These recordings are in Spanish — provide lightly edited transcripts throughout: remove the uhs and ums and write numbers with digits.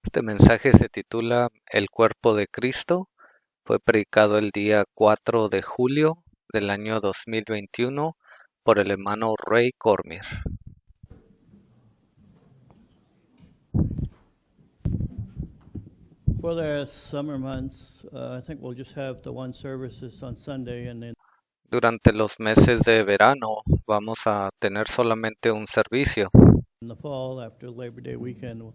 Este mensaje se titula El cuerpo de Cristo. Fue predicado el día 4 de julio del año 2021 por el hermano Ray Cormier. For the summer months, I think we'll just have the one services on Sunday, and then Durante los meses de verano vamos a tener solamente un servicio in the fall, after Labor Day weekend,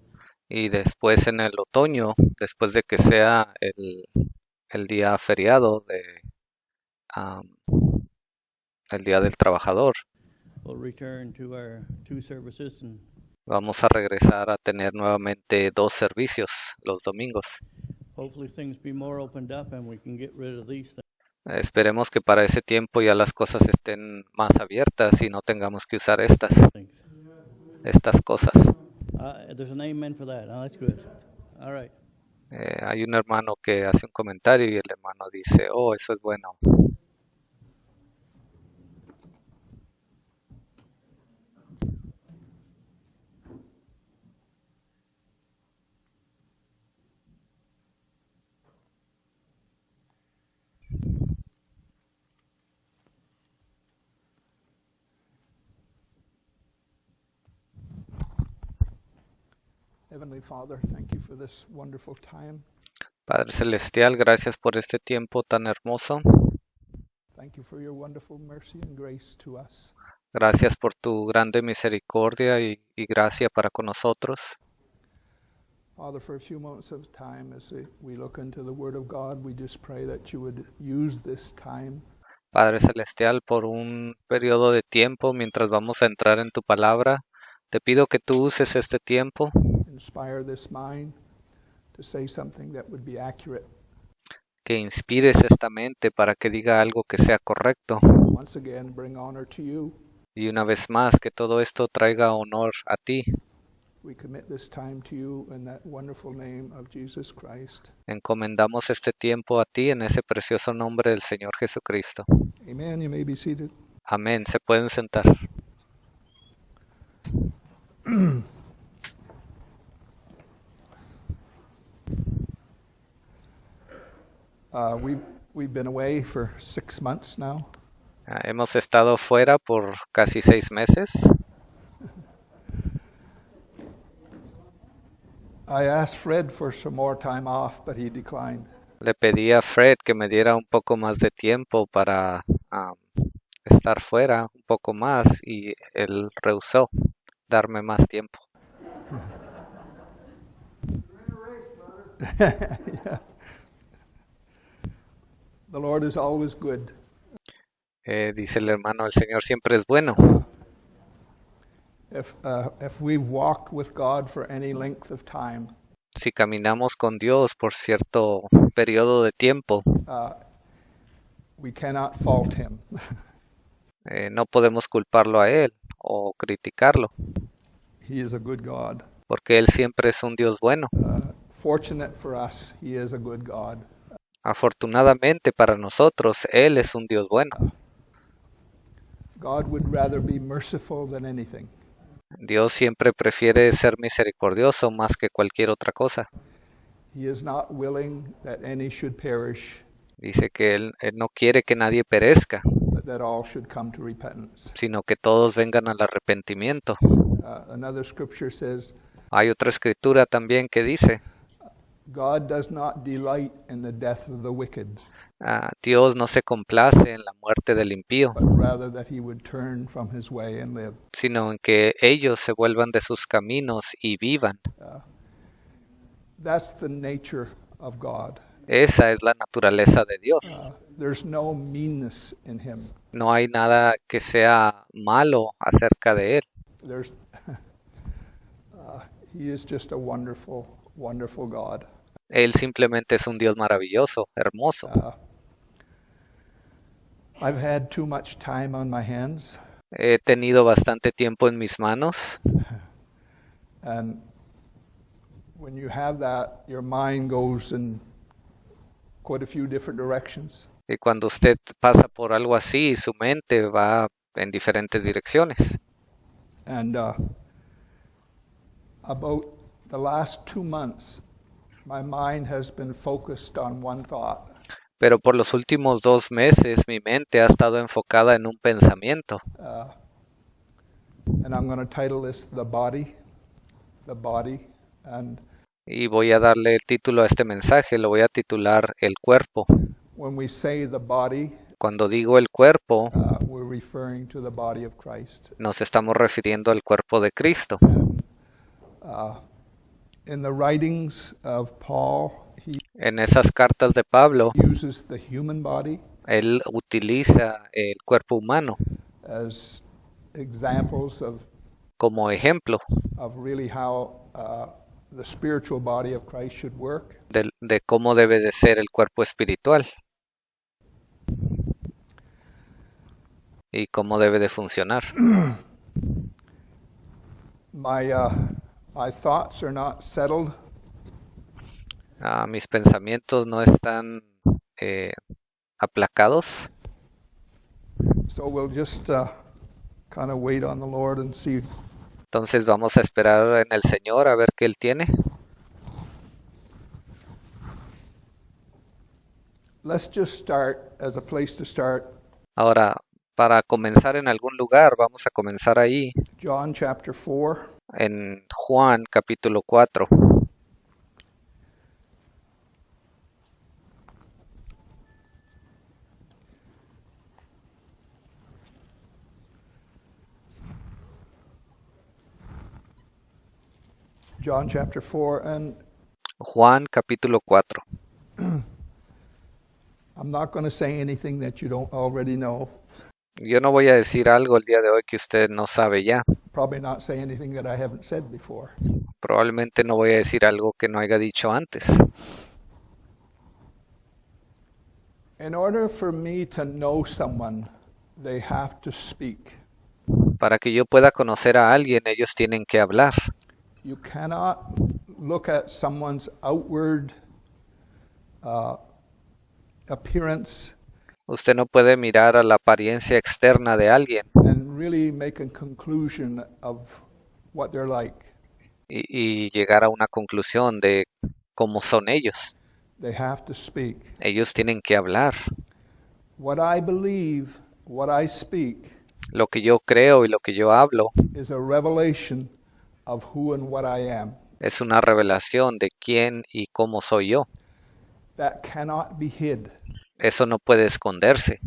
y después en el otoño, después de que sea el día feriado el Día del Trabajador, we'll return to our two services, and vamos a regresar a tener nuevamente dos servicios los domingos. hopefully things be more opened up and we can get rid of these things. Esperemos que para ese tiempo ya las cosas estén más abiertas y no tengamos que usar estas cosas. There's an amen for that. That's good. All right. Hay un hermano que hace un comentario y el hermano dice, oh, eso es bueno. Heavenly Father, thank you for this wonderful time. Padre Celestial, gracias por este tiempo tan hermoso. Thank you for your wonderful mercy and grace to us. Gracias por tu grande misericordia y gracia para con nosotros. Father, for a few moments of time as we look into the Word of God, we just pray that you would use this time Padre Celestial, por un periodo de tiempo mientras vamos a entrar en tu palabra, te pido que tú uses este tiempo, inspire this mind to say something that would be accurate. que inspires esta mente para que diga algo que sea correcto. Once again, bring honor to you. Y una vez más, que todo esto traiga honor a ti. We commit this time to you in that wonderful name of Jesus Christ. Encomendamos este tiempo a ti en ese precioso nombre del Señor Jesucristo. Amen. You may be seated. Amén. Se pueden sentar. We've been away for 6 months now. Hemos estado fuera por casi 6 meses. I asked Fred for some more time off, but he declined. Le pedí a Fred que me diera un poco más de tiempo para estar fuera un poco más y él rehusó darme más tiempo. Yeah. The Lord is always good. Dice el hermano, el Señor siempre es bueno. If we've walked with God for any length of time, Si caminamos con Dios por cierto periodo de tiempo, we cannot fault Him. no podemos culparlo a Él o criticarlo, He is a good God. porque Él siempre es un Dios bueno. Fortunate for us, He is a good God. Afortunadamente para nosotros, Él es un Dios bueno. God would rather be merciful than anything. Dios siempre prefiere ser misericordioso más que cualquier otra cosa. He is not willing that any should perish, Dice que él no quiere que nadie perezca, but that all should come to repentance. sino que todos vengan al arrepentimiento. Another scripture says, Hay otra escritura también que dice, God does not delight in the death of the wicked, Dios no se complace en la muerte del impío, but rather that he would turn from his way and live. sino en que ellos se vuelvan de sus caminos y vivan. That's the nature of God. Esa es la naturaleza de Dios. There's no meanness in him. No hay nada que sea malo acerca de él. There's, he is just a wonderful, wonderful God. Él simplemente es un Dios maravilloso, hermoso. I've had too much time on my hands, He tenido bastante tiempo en mis manos. and when you have that, your mind goes in quite a few different directions. Y cuando usted pasa por algo así, su mente va en diferentes direcciones. And about the last 2 months, my mind has been focused on one thought. Pero por los últimos 2 meses mi mente ha estado enfocada en un pensamiento. And I'm going to title this The Body. And Y voy a darle el título a este mensaje, lo voy a titular El cuerpo. when we say the body, Cuando digo el cuerpo, we're referring to the body of Christ. nos estamos refiriendo al cuerpo de Cristo. In the writings of Paul, he En esas cartas de Pablo, uses the human body él utiliza el cuerpo humano as examples como ejemplo of really how the spiritual body of Christ should work. de cómo debe de ser el cuerpo espiritual y cómo debe de funcionar. My thoughts are not settled, Mis pensamientos no están aplacados, so we'll just kind of wait on the Lord and see. entonces vamos a esperar en el Señor a ver qué Él tiene. Let's just start as a place to start. Ahora, para comenzar en algún lugar, vamos a comenzar ahí, John chapter 4. en Juan capítulo 4. John chapter 4, and Juan capítulo 4. I'm not going to say anything that you don't already know. Yo no voy a decir algo el día de hoy que usted no sabe ya. Probably not say anything that I haven't said before. Probablemente no voy a decir algo que no haya dicho antes. In order for me to know someone, they have to speak. Para que yo pueda conocer a alguien, ellos tienen que hablar. You cannot look at someone's outward appearance Usted no puede mirar a la apariencia externa de alguien and really make a conclusion of what they're like. y llegar a una conclusión de cómo son ellos. They have to speak. Ellos tienen que hablar. What I believe, what I speak, Lo que yo creo y lo que yo hablo is a revelation of who and what I am. es una revelación de quién y cómo soy yo. That cannot be hid. Eso no puede esconderse.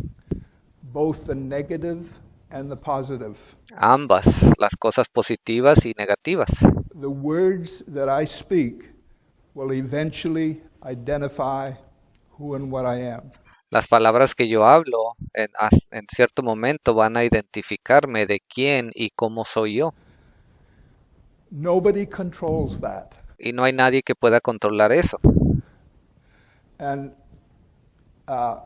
Both the negative and the positive. Ambas, las cosas positivas y negativas. The words that I speak will eventually identify who and what I am. Las palabras que yo hablo en cierto momento van a identificarme de quién y cómo soy yo. Nobody controls that. Y no hay nadie que pueda controlar eso. And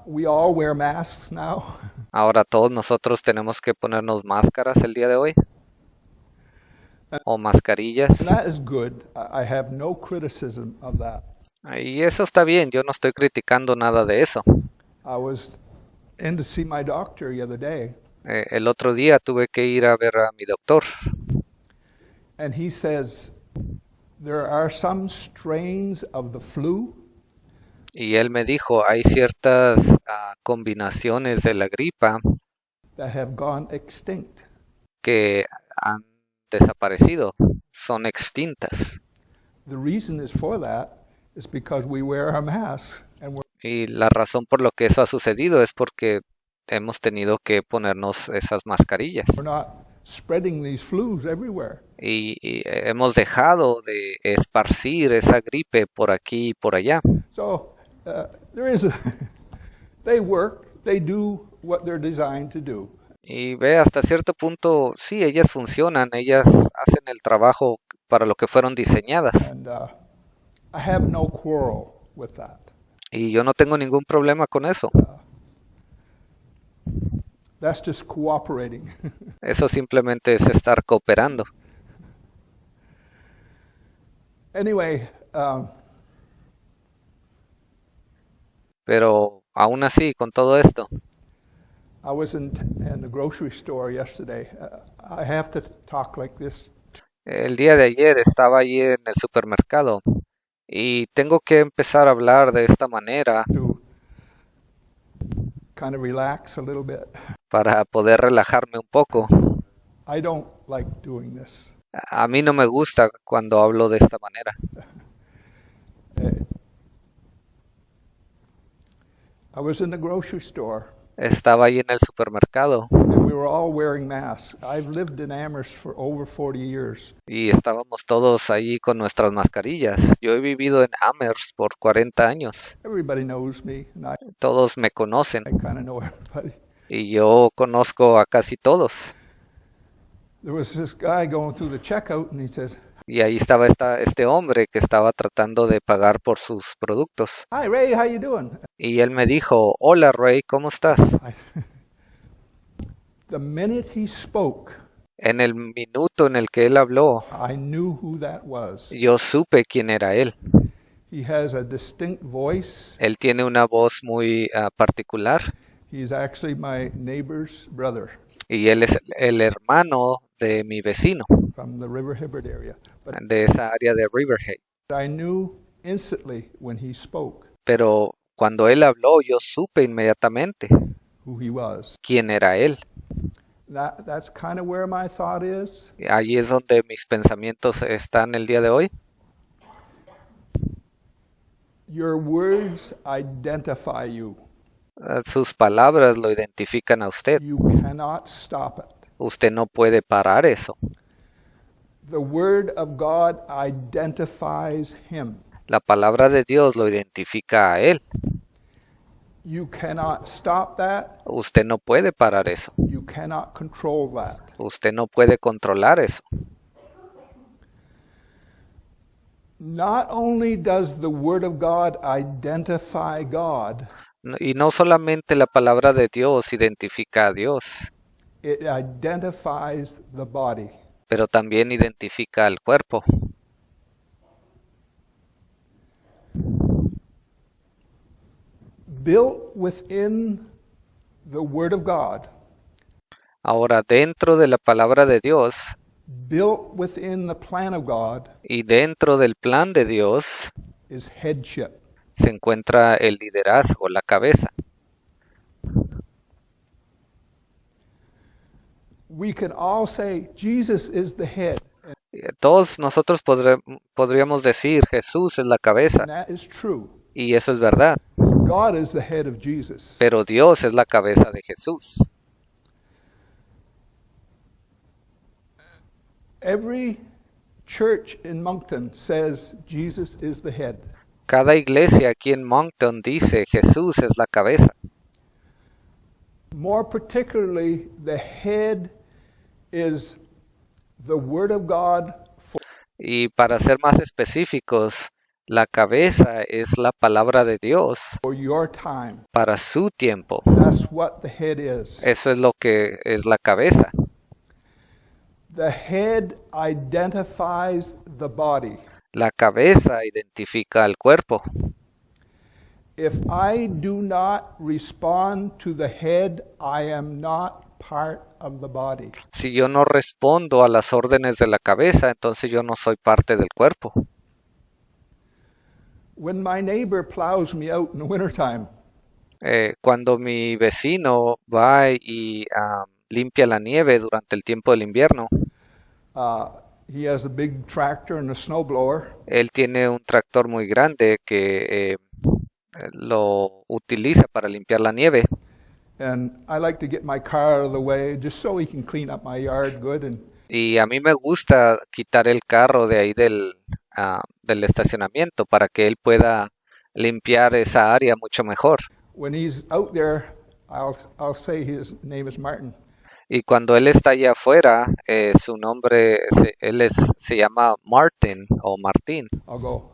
we all wear masks now. Ahora todos nosotros tenemos que ponernos máscaras el día de hoy. O mascarillas. And that is good. I have no criticism of that. Y eso está bien, yo no estoy criticando nada de eso. I was in to see my doctor the other day, El otro día tuve que ir a ver a mi doctor. and he says there are some strains of the flu Y él me dijo, hay ciertas combinaciones de la gripa that have gone extinct. que han desaparecido, son extintas. The reason is for that is because we wear our masks and Y la razón por lo que eso ha sucedido es porque hemos tenido que ponernos esas mascarillas. we're not spreading these flus everywhere. Y hemos dejado de esparcir esa gripe por aquí y por allá. So there is they work, they do what they're designed to do. Y ve, hasta cierto punto, sí, ellas funcionan, ellas hacen el trabajo para lo que fueron diseñadas. And I have no quarrel with that. Y yo no tengo ningún problema con eso. That's just cooperating. Eso simplemente es estar cooperando. Anyway, Pero aún así, con todo esto, I was in the grocery store yesterday. I have to talk like this. El día de ayer estaba allí en el supermercado y tengo que empezar a hablar de esta manera to kind of relax a little bit. para poder relajarme un poco. I don't like doing this. A mí no me gusta cuando hablo de esta manera. I was in the grocery store Estaba allí en el supermercado and we were all wearing masks. I've lived in Amherst for over 40 years. y estábamos todos allí con nuestras mascarillas. Yo he vivido en Amherst por 40 años. Everybody knows me, and I Todos me conocen kind of know everybody. y yo conozco a casi todos. There was this guy going through the checkout, and he says, Y ahí estaba este hombre que estaba tratando de pagar por sus productos. "Hi, Ray, how you doing?" Y él me dijo, hola Ray, ¿cómo estás? The minute he spoke, En el minuto en el que él habló, I knew who that was. yo supe quién era él. He has a distinct voice. Él tiene una voz muy particular He's actually my neighbor's brother y él es el hermano de mi vecino, from the River Hibbert area. But de esa área de Riverhead. I knew instantly when he spoke Pero cuando él habló, yo supe inmediatamente who he was. quién era él. That's kind of where my thought is. Allí es donde mis pensamientos están el día de hoy. Your words identify you. Sus palabras lo identifican a usted. You cannot stop it. Usted no puede parar eso. The word of God identifies him. La palabra de Dios lo identifica a él. You cannot stop that. Usted no puede parar eso. You cannot control that. Usted no puede controlar eso. Not only does the word of God identify God, Y no solamente la palabra de Dios identifica a Dios, it identifies the body. pero también identifica al cuerpo. Built within the word of God, Ahora, dentro de la palabra de Dios built within the plan of God, y dentro del plan de Dios is headship. se encuentra el liderazgo, la cabeza. We can all say Jesus is the head, Todos nosotros podríamos decir Jesús es la cabeza, and that is true. y eso es verdad, God is the head of Jesus. pero Dios es la cabeza de Jesús. Every church in Moncton says Jesus is the head. Cada iglesia aquí en Moncton dice Jesús es la cabeza. More particularly, the head is the Word of God Y para ser más específicos, la cabeza es la palabra de Dios for your time. para su tiempo. That's what the head is. Eso es lo que es la cabeza. The head identifies the body. La cabeza identifica al cuerpo. If I do not respond to the head, I am not part of the body. Si yo no respondo a las órdenes de la cabeza, entonces yo no soy parte del cuerpo. When my neighbor plows me out in the wintertime, Cuando mi vecino va y limpia la nieve durante el tiempo del invierno, he has a big tractor and a snowblower, él tiene un tractor muy grande que lo utiliza para limpiar la nieve. and I like to get my car out of the way just so he can clean up my yard good. And Y a mí me gusta quitar el carro de ahí del estacionamiento para que él pueda limpiar esa área mucho mejor. when he's out there, I'll say his name is Martin. Y cuando él está allá afuera, su nombre, se llama Martin o Martín. I'll go,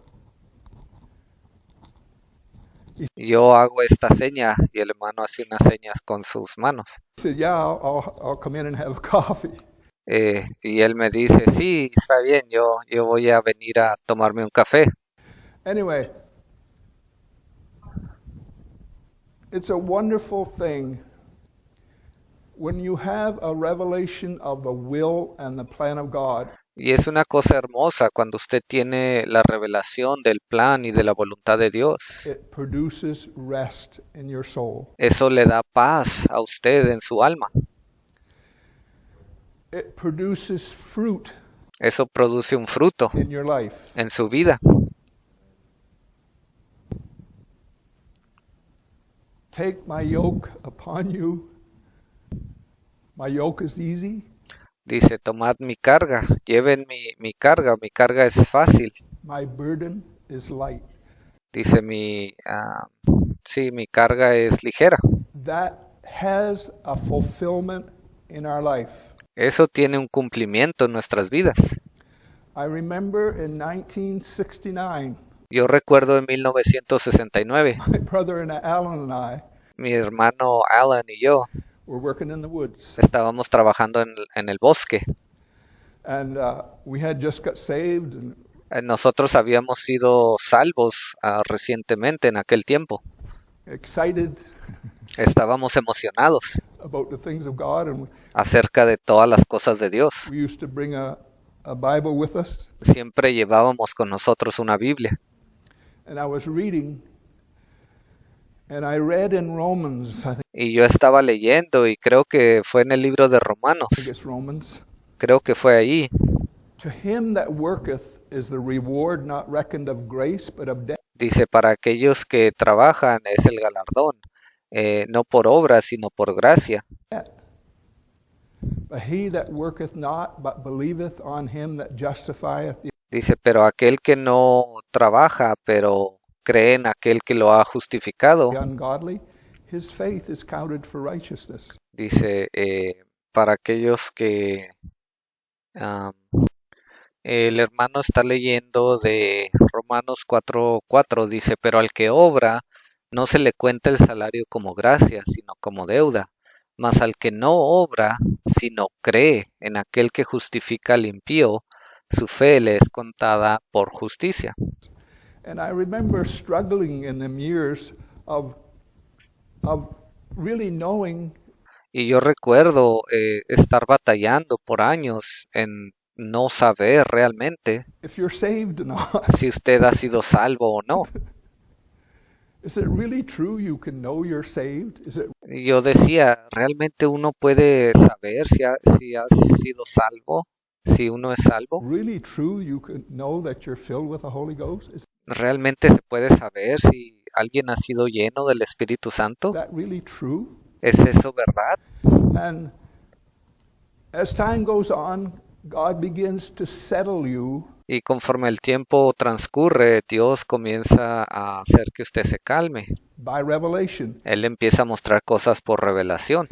Yo hago esta seña y el hermano hace unas señas con sus manos. he said, yeah, I'll come in and have coffee. Y él me dice, sí, está bien, yo voy a venir a tomarme un café. Anyway, it's a wonderful thing when you have a revelation of the will and the plan of God. Y es una cosa hermosa cuando usted tiene la revelación del plan y de la voluntad de Dios. It produces rest in your soul. Eso le da paz a usted en su alma. It produces fruit Eso produce un fruto in your life. en su vida. Take my yoke upon you. My yoke is easy. Dice, tomad mi carga, lleven mi carga es fácil. My burden is light. Dice, sí, mi carga es ligera. That has a fulfillment in our life. Eso tiene un cumplimiento en nuestras vidas. I remember in 1969, Yo recuerdo en 1969, my brother and Alan and I mi hermano Alan y yo were working in the woods. estábamos trabajando en el bosque. And we had just got saved, and Nosotros habíamos sido salvos recientemente en aquel tiempo. excited Estábamos emocionados about the things of God, and acerca de todas las cosas de Dios. we used to bring a Bible with us. Siempre llevábamos con nosotros una Biblia. And I was reading, and I read in Romans, I Y yo estaba leyendo y creo que fue en el libro de Romanos. think it's Romans. Creo que fue ahí. To him that worketh is the reward not reckoned of grace, but of debt. Dice, para aquellos que trabajan es el galardón, no por obra, sino por gracia. But he that worketh not, but believeth on him that justifieth the Dice, pero aquel que no trabaja, pero cree en aquel que lo ha justificado, ungodly, his faith is counted for righteousness. dice, para aquellos que... el hermano está leyendo de Romanos 4:4, dice, pero al que obra no se le cuenta el salario como gracia, sino como deuda. Mas al que no obra, sino cree en aquel que justifica al impío, su fe le es contada por justicia. And I remember struggling in them years of really knowing Y yo recuerdo estar batallando por años en no saber realmente if you're saved or not. si usted ha sido salvo o no. Is it really true you can know you're saved? Is it Y yo decía, ¿realmente uno puede saber si ha sido salvo? Si uno es salvo. really true you can know that you're filled with the Holy Ghost? Is ¿Realmente se puede saber si alguien ha sido lleno del Espíritu Santo? that really true? ¿Es eso verdad? And as time goes on, God begins to settle you Y conforme el tiempo transcurre, Dios comienza a hacer que usted se calme. by revelation. Él empieza a mostrar cosas por revelación.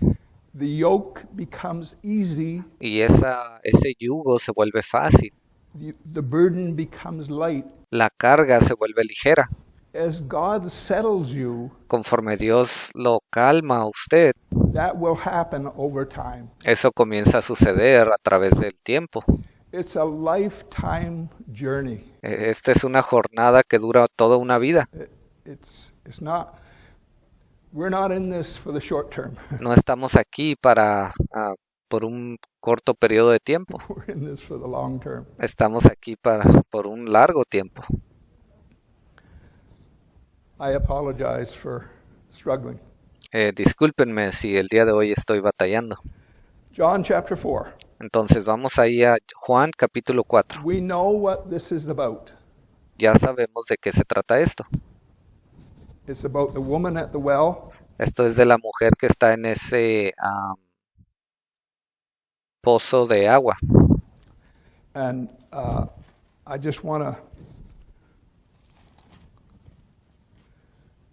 The yoke becomes easy, Y ese yugo se vuelve fácil. the burden becomes light. La carga se vuelve ligera. As God settles you, Conforme Dios lo calma a usted, that will happen over time. eso comienza a suceder a través del tiempo. It's a lifetime journey. Esta es una jornada que dura toda una vida. It's not, we're not in this for the short term. No estamos aquí por un corto periodo de tiempo. We're in this for the long term. Estamos aquí por un largo tiempo. I apologize for struggling. Discúlpenme si el día de hoy estoy batallando. John chapter 4. Entonces vamos ahí a Juan capítulo 4. We know what this is about. Ya sabemos de qué se trata esto. It's about the woman at the well Esto es de la mujer que está en ese pozo de agua. and I just want to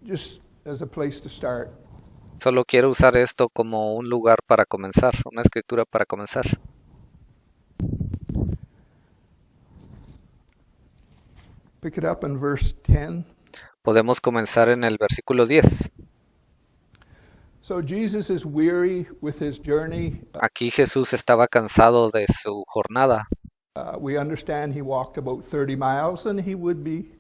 just as a place to start. Solo quiero usar esto como un lugar para comenzar, una escritura para comenzar. Pick it up in verse 10. Podemos comenzar en el versículo 10. So Jesus is weary with his journey. Aquí Jesús estaba cansado de su jornada. We understand he walked about 30 miles and he would be.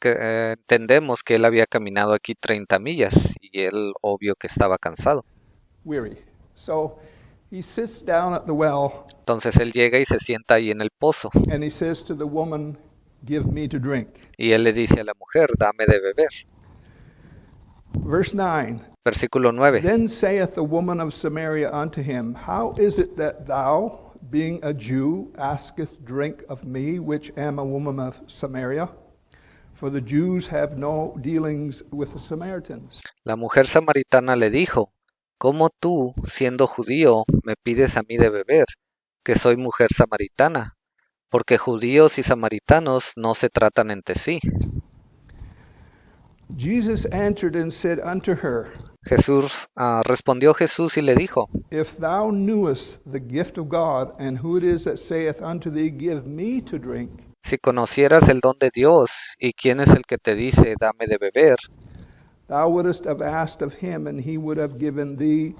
Entendemos que él había caminado aquí 30 millas y él obvio que estaba cansado. Weary. So he sits down at the well Entonces él llega y se sienta ahí en el pozo. and he says to the woman, "Give me to drink." Y él le dice a la mujer, dame de beber. Verse 9. Versículo 9. Then saith the woman of Samaria unto him, How is it that thou, being a Jew, askest drink of me, which am a woman of Samaria? For the Jews have no dealings with the Samaritans. La mujer samaritana le dijo, ¿cómo tú, siendo judío, me pides a mí de beber, que soy mujer samaritana? Porque judíos y samaritanos no se tratan entre sí. Jesus answered and said unto her, Respondió Jesús y le dijo, If thou knewest the gift of God, and who it is that saith unto thee, Give me to drink, si conocieras el don de Dios y quién es el que te dice, dame de beber, thou wouldest have asked of him, and he would have given thee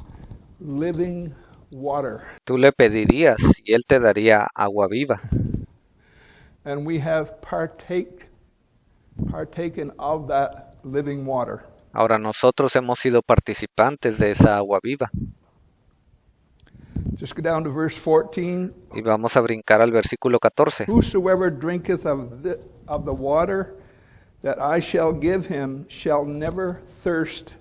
living water. tú le pedirías y él te daría agua viva. And we have partaken of that living water. Ahora nosotros hemos sido participantes de esa agua viva. Just go down to verse 14. Y vamos a brincar al versículo 14. Whosoever drinketh of the water that I shall give him shall never thirst,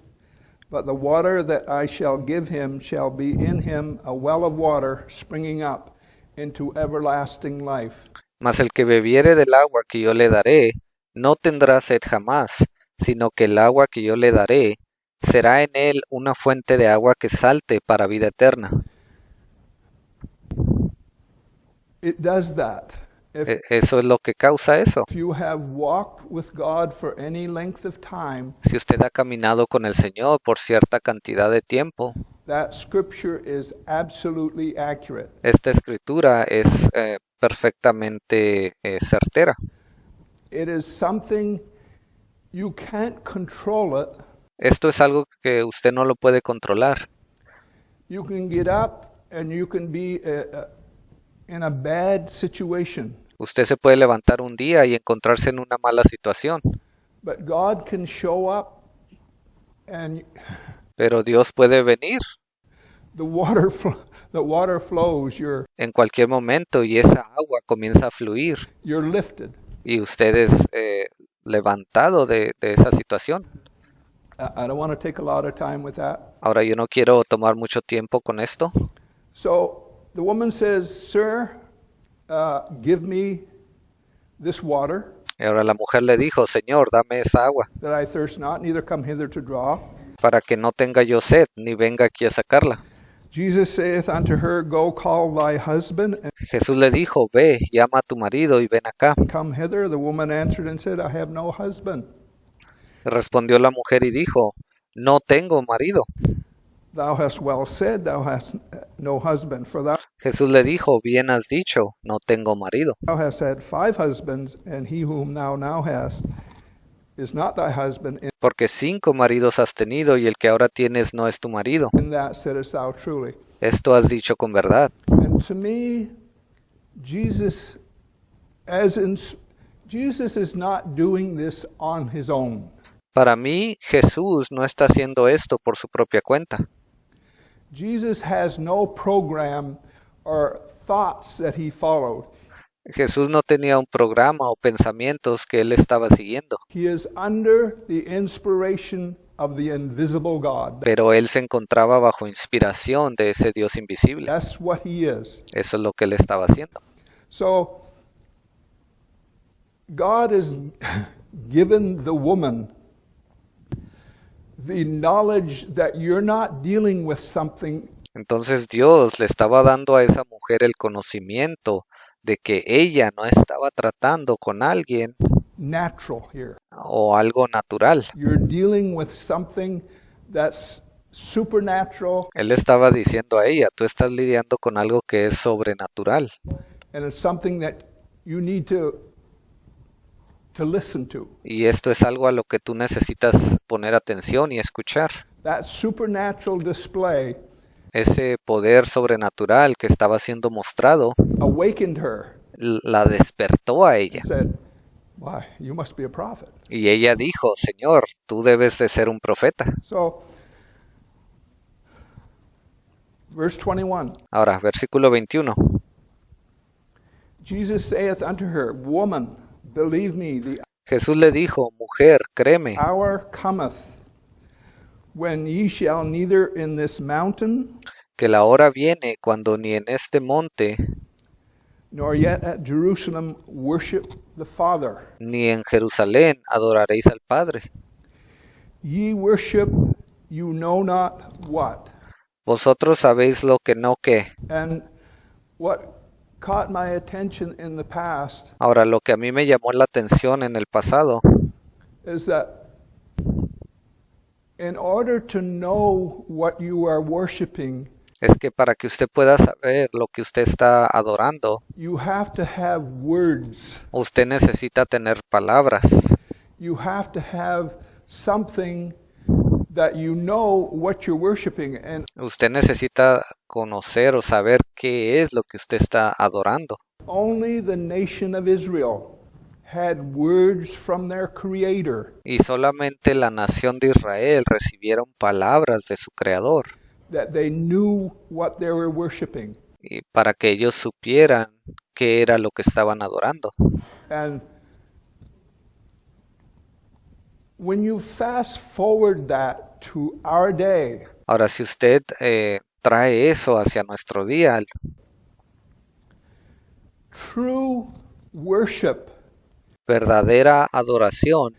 but the water that I shall give him shall be in him a well of water springing up into everlasting life. Mas el que bebiere del agua que yo le daré, no tendrá sed jamás, sino que el agua que yo le daré será en él una fuente de agua que salte para vida eterna. It does that. Eso es lo que causa eso. If you have walked with God for any length of time, Si usted ha caminado con el Señor por cierta cantidad de tiempo, that scripture is absolutely accurate. esta escritura es perfectamente certera. It is something you can't control it. Esto es algo que usted no lo puede controlar. You can get up and you can be in a bad situation, Usted se puede levantar un día y encontrarse en una mala situación, but God can show up and pero Dios puede venir the water flows. en cualquier momento y esa agua comienza a fluir You're lifted. y usted es levantado de esa situación. I don't want to take a lot of time with that. Ahora yo no quiero tomar mucho tiempo con esto. So the woman says, Sir, give me this water, Y ahora la mujer le dijo, Señor, dame esa agua, that I thirst not, neither come hither to draw. para que no tenga yo sed, ni venga aquí a sacarla. Jesus saith unto her, Go call thy husband, and Jesús le dijo, ve, llama a tu marido y ven acá. come hither. The woman answered and said, I have no husband. Respondió la mujer y dijo, no tengo marido. Thou hast well said, thou hast no husband, for thou Jesús le dijo, bien has dicho, no tengo marido. hast had 5 husbands, and he whom thou now hast is not thy husband. Porque 5 maridos has tenido y el que ahora tienes no es tu marido. In that saidest thou truly. Esto has dicho con verdad. And to me, Jesus is not doing this on his own. Para mí, Jesús no está haciendo esto por su propia cuenta. Jesus has no program or thoughts that he followed. Jesús no tenía un programa o pensamientos que él estaba siguiendo, He is under the inspiration of the invisible God. pero él se encontraba bajo inspiración de ese Dios invisible. That's what he is. Eso es lo que él estaba haciendo. So, God has given the woman the knowledge that you're not dealing with something Entonces Dios le estaba dando a esa mujer el conocimiento de que ella no estaba tratando con alguien natural here. o algo natural. You're dealing with something that's supernatural, Él estaba diciendo a ella, tú estás lidiando con algo que es sobrenatural and it's something that you need to listen to. y esto es algo a lo que tú necesitas poner atención y escuchar. That supernatural display Ese poder sobrenatural que estaba siendo mostrado awakened her. la despertó a ella Said, "Why, you must be a prophet." y ella dijo, Señor, tú debes de ser un profeta. So Verse 21. Ahora, versículo 21. Jesus saith unto her, Woman, believe me, the Jesús le dijo, mujer, créeme, hour cometh when ye shall neither in this mountain que la hora viene cuando ni en este monte, nor yet at Jerusalem worship the Father. ni en Jerusalén adoraréis al Padre. Ye worship you know not what. Vosotros sabéis lo que no que. And what caught my attention in the past Ahora, lo que a mí me llamó la atención en el pasado is that in order to know what you are worshiping, es que para que usted pueda saber lo que usted está adorando, you have to have words. usted necesita tener palabras. You have to have something that you know what you're worshiping. And Usted necesita conocer o saber qué es lo que usted está adorando. only the nation of Israel had words from their Creator Y solamente la nación de Israel recibieron palabras de su Creador, that they knew what they were worshiping. y para que ellos supieran qué era lo que estaban adorando. And when you fast forward that to our day, Ahora, si usted trae eso hacia nuestro día, true worship verdadera adoración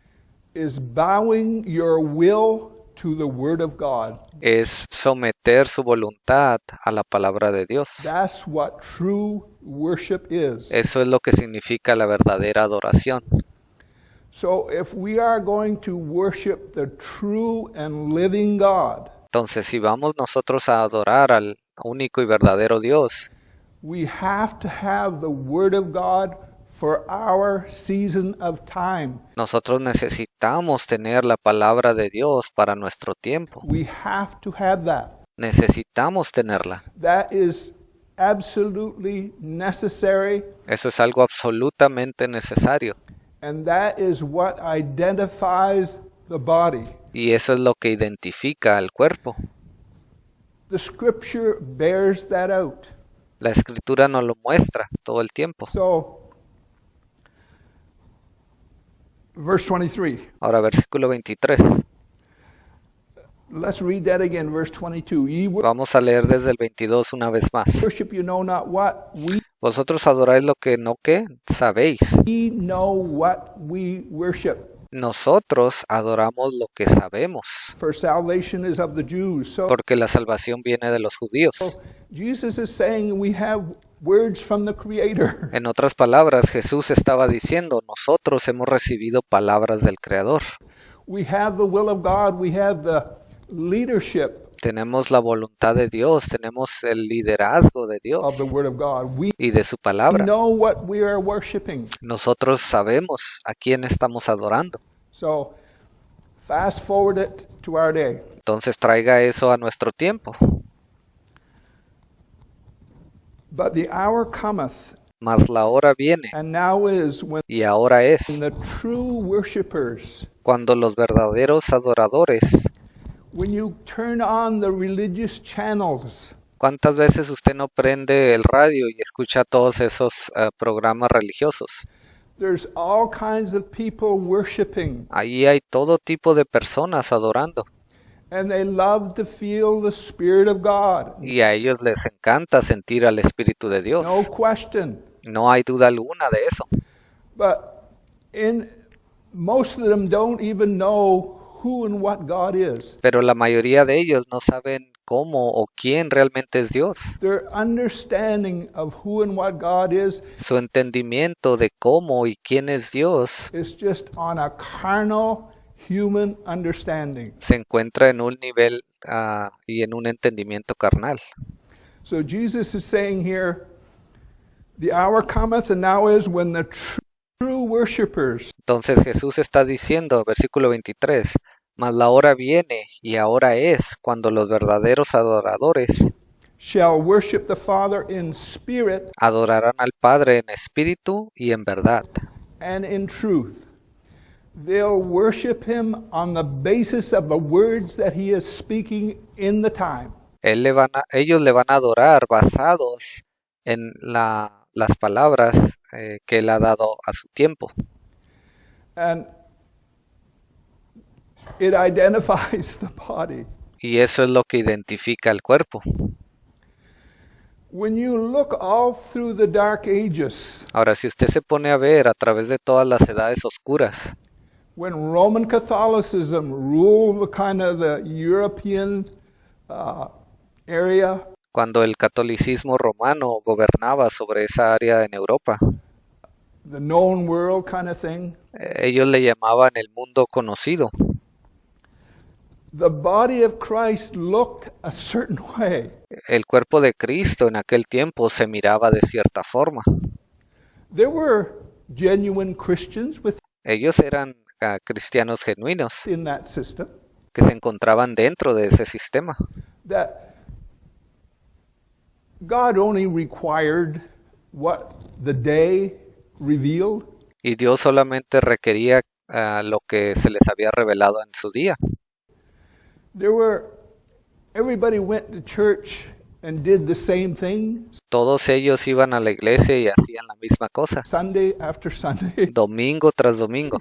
is bowing your will to the Word of God. es someter su voluntad a la palabra de Dios. That's what true worship is. Eso es lo que significa la verdadera adoración. So if we are going to worship the true and living God, Entonces, si vamos nosotros a adorar al único y verdadero Dios, we have to have the Word of God for our season of time. nosotros necesitamos tener la palabra de Dios para nuestro tiempo. We have to have that. Necesitamos tenerla. That is absolutely necessary, Eso es algo absolutamente necesario. and that is what identifies the body. Y eso es lo que identifica al cuerpo. The Scripture bears that out. La Escritura nos lo muestra todo el tiempo. So, verse 23. Ahora, versículo 23. Let's read that again, verse 22. Ye Vamos a leer desde el 22 una vez más. worship you know not what. Vosotros adoráis lo que no que sabéis. We know what we worship. Nosotros adoramos lo que sabemos, For salvation is of the Jews. So porque la salvación viene de los judíos. Jesus is saying we have words from the Creator. En otras palabras, Jesús estaba diciendo, nosotros hemos recibido palabras del Creador. We have the will of God. We have the leadership Tenemos la voluntad de Dios, tenemos el liderazgo de of Dios the Word of God. We y de su palabra. know what we are worshiping. Nosotros sabemos a quién estamos adorando. So fast forward it to our day. Entonces traiga eso a nuestro tiempo. But the hour cometh, Mas la hora viene, and now is, when y ahora es, the true worshipers, cuando los verdaderos adoradores. when you turn on the religious channels, ¿Cuántas veces usted no prende el radio y escucha todos esos programas religiosos? there's all kinds of people worshiping, Allí hay todo tipo de personas adorando and they love to feel the Spirit of God. y a ellos les encanta sentir al Espíritu de Dios. No question. No hay duda alguna de eso. But most of them don't even know who and what God is. Pero la mayoría de ellos no saben cómo o quién realmente es Dios. Their understanding of who and what God is Su entendimiento de cómo y quién es Dios is just on a carnal human understanding. se encuentra en un nivel y en un entendimiento carnal. So Jesus is saying here, the hour cometh and now is when the true worshipers Entonces Jesús está diciendo, versículo 23, mas la hora viene y ahora es cuando los verdaderos adoradores shall worship the Father in spirit adorarán al Padre en espíritu y en verdad. and in truth. They'll worship him on the basis of the words that he is speaking in the time. Ellos le van a adorar basados en las palabras que él ha dado a su tiempo. And it identifies the body. Y eso es lo que identifica al cuerpo. When you look all through the dark ages, Ahora, si usted se pone a ver a través de todas las edades oscuras, when Roman Catholicism ruled the kind of the European area, cuando el catolicismo romano gobernaba sobre esa área en Europa, the known world kind of thing, ellos le llamaban el mundo conocido. the body of Christ looked a certain way. El cuerpo de Cristo en aquel tiempo se miraba de cierta forma. There were genuine Christians Ellos eran cristianos genuinos within that system que se encontraban dentro de ese sistema. that God only required what the day revealed. Y Dios solamente requería lo que se les había revelado en su día. Everybody went to church and did the same thing, Todos ellos iban a la iglesia y hacían la misma cosa, Sunday after Sunday. domingo tras domingo.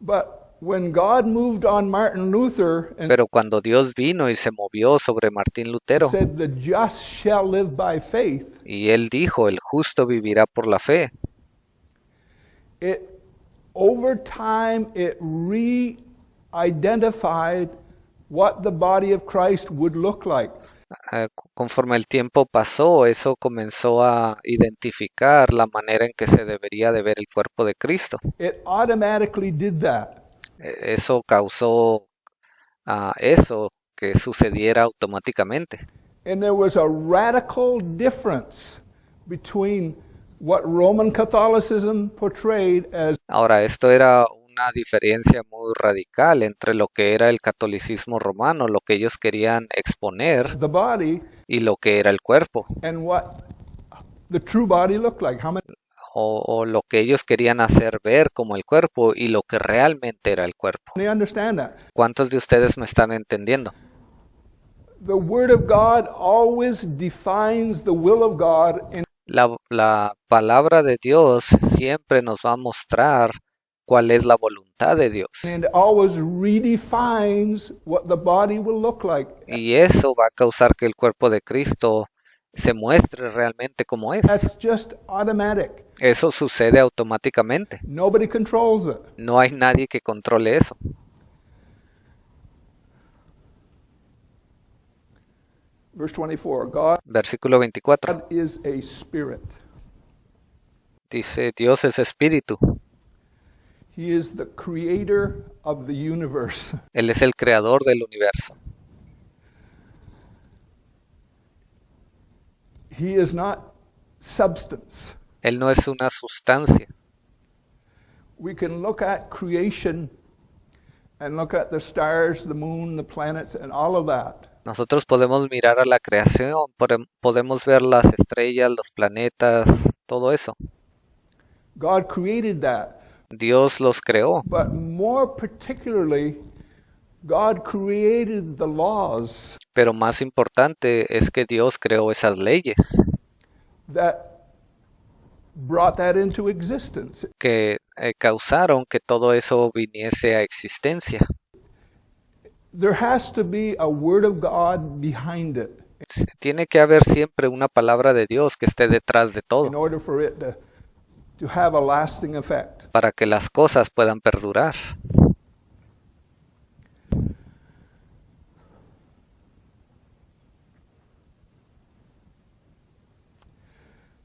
But when God moved on Martin Luther and Pero cuando Dios vino y se movió sobre Martín Lutero, said, "The just shall live by faith," y él dijo, el justo vivirá por la fe, over time it re-identified what the body of Christ would look like. conforme el tiempo pasó, eso comenzó a identificar la manera en que se debería de ver el cuerpo de Cristo. It automatically did that. Eso causó eso que sucediera automáticamente. And there was a radical difference between what Roman Catholicism portrayed as Ahora, esto era una diferencia muy radical entre lo que era el catolicismo romano, lo que ellos querían exponer, the body y lo que era el cuerpo, and what the true body looked like. How many? o lo que ellos querían hacer ver como el cuerpo y lo que realmente era el cuerpo. They understand that. ¿Cuántos de ustedes me están entendiendo? The Word of God always defines the will of God, and La palabra de Dios siempre nos va a mostrar cuál es la voluntad de Dios. always redefines what the body will look like. Y eso va a causar que el cuerpo de Cristo se muestre realmente como es. That's just automatic. Eso sucede automáticamente. Nobody controls it. No hay nadie que controle eso. Verse 24, God Versículo 24. is a spirit. Dice, Dios es espíritu. He is the creator of the universe. Él es el creador del universo. He is not substance. Él no es una sustancia. We can look at creation and look at the stars, the moon, the planets, and all of that. Nosotros podemos mirar a la creación, podemos ver las estrellas, los planetas, todo eso. God created that. Dios los creó, But more particularly, God created the laws pero más importante es que Dios creó esas leyes that brought that into existence. que causaron que todo eso viniese a existencia. There has to be a word of God behind it Tiene que haber siempre una palabra de Dios que esté detrás de in todo order for it to have a lasting effect. para que las cosas puedan perdurar.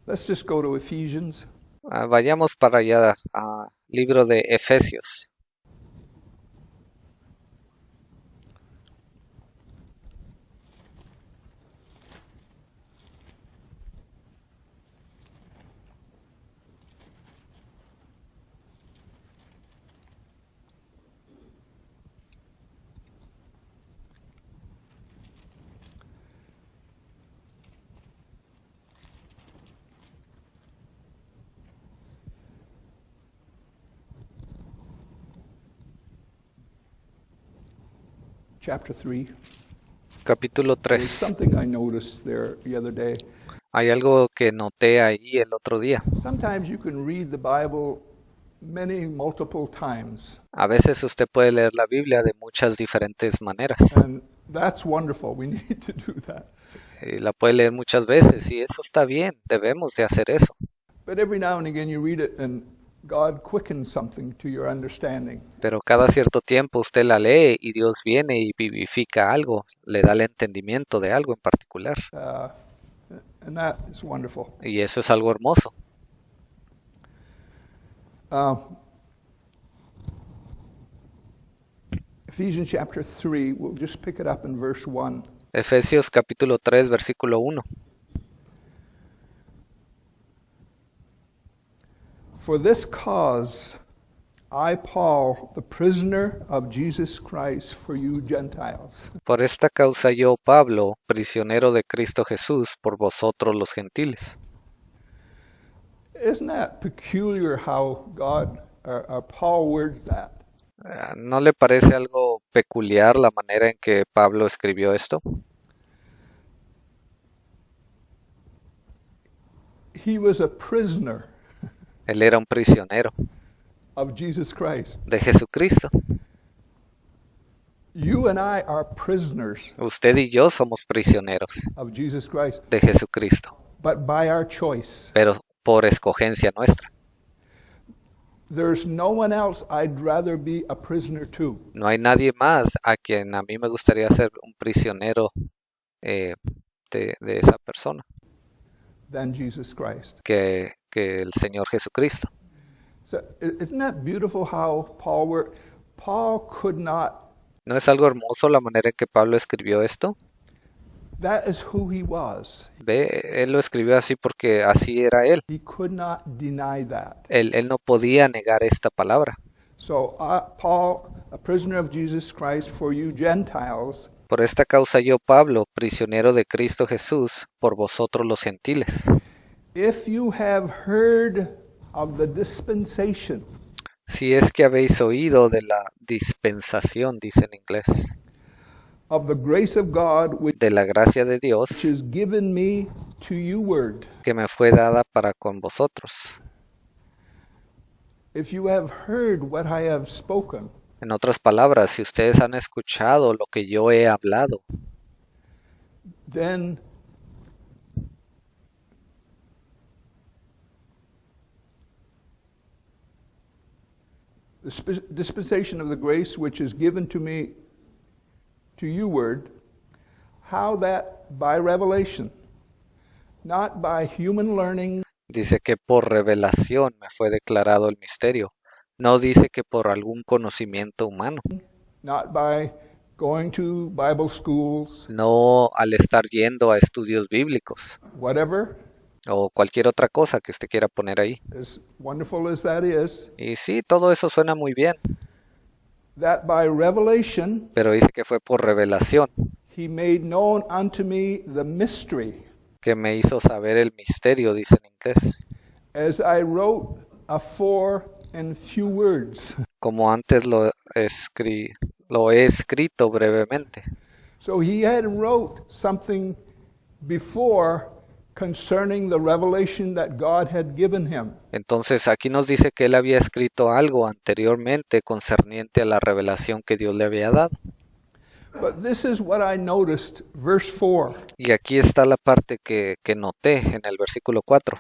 Let's just go to Ephesians. Vayamos para allá al libro de Efesios. Chapter 3. capítulo There's 3. something I noticed there the other day. Hay algo que noté ahí el otro día. Sometimes you can read the Bible multiple times, A veces usted puede leer la Biblia de muchas diferentes maneras. and that's wonderful. We need to do that. Y la puede leer muchas veces y eso está bien, debemos de hacer eso. But every now and again you read it and God quickens something to your understanding. Pero cada cierto tiempo usted la lee y Dios viene y vivifica algo, le da el entendimiento de algo en particular. And that is wonderful. Y eso es algo hermoso. Ephesians chapter 3, we'll just pick it up in verse 1. Efesios capítulo 3, versículo 1. For this cause, I, Paul, the prisoner of Jesus Christ, for you Gentiles. Por esta causa yo, Pablo, prisionero de Cristo Jesús, por vosotros los gentiles. Isn't that peculiar how God, or Paul words that? ¿No le parece algo peculiar la manera en que Pablo escribió esto? He was a prisoner Él era un prisionero of Jesus Christ. de Jesucristo. You and I are prisoners Usted y yo somos prisioneros of Jesus Christ, de Jesucristo, but by our choice. pero por escogencia nuestra. There's no one else I'd rather be a prisoner to No hay nadie más a quien a mí me gustaría ser un prisionero de esa persona than Jesus Christ. que el Señor Jesucristo. So isn't that beautiful how Paul worked? Paul could not, ¿No es algo hermoso la manera en que Pablo escribió esto? that is who he was. Ve, él lo escribió así porque así era él. He could not deny that. Él no podía negar esta palabra. So Paul, a prisoner of Jesus Christ for you Gentiles, Por esta causa yo, Pablo, prisionero de Cristo Jesús, por vosotros los gentiles. if you have heard of the dispensation Si es que habéis oído de la dispensación, dice en inglés, of the grace of God which de la gracia de Dios is given me to you word, que me fue dada para con vosotros. if you have heard what I have spoken, En otras palabras, si ustedes han escuchado lo que yo he hablado, then the dispensation of the grace which is given to me to you word, how that by revelation, not by human learning, dice que por revelación me fue declarado el misterio. No dice que por algún conocimiento humano, not by going to Bible schools, no al estar yendo a estudios bíblicos whatever, o cualquier otra cosa que usted quiera poner ahí. as wonderful as that is, Y sí, todo eso suena muy bien, that by revelation pero dice que fue por revelación he made known unto me the mystery, que me hizo saber el misterio, dice en inglés, as I wrote afore in few words. como antes lo he escrito brevemente. So he had wrote something before concerning the revelation that God had given him. Entonces aquí nos dice que él había escrito algo anteriormente concerniente a la revelación que Dios le había dado. But this is what I noticed, verse 4. Y aquí está la parte que noté en el versículo 4.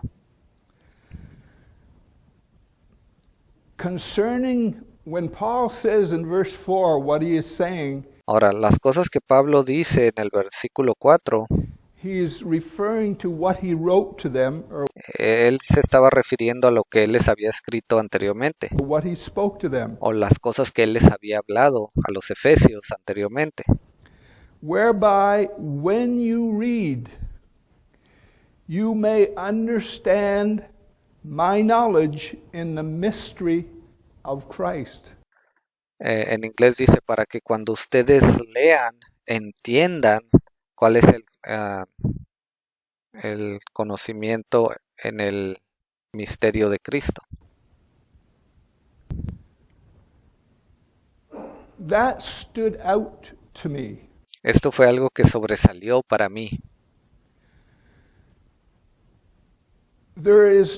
Concerning when Paul says in verse 4 what he is saying, Ahora, las cosas que Pablo dice en el versículo 4, he is referring to what he wrote to them or él se estaba refiriendo a lo que él les había escrito anteriormente, what he spoke to them, o las cosas que él les había hablado a los efesios anteriormente, whereby when you read, you may understand my knowledge in the mystery of Christ. En inglés dice para que cuando ustedes lean, entiendan cuál es el conocimiento en el misterio de Cristo. That stood out to me. Esto fue algo que sobresalió para mí. There is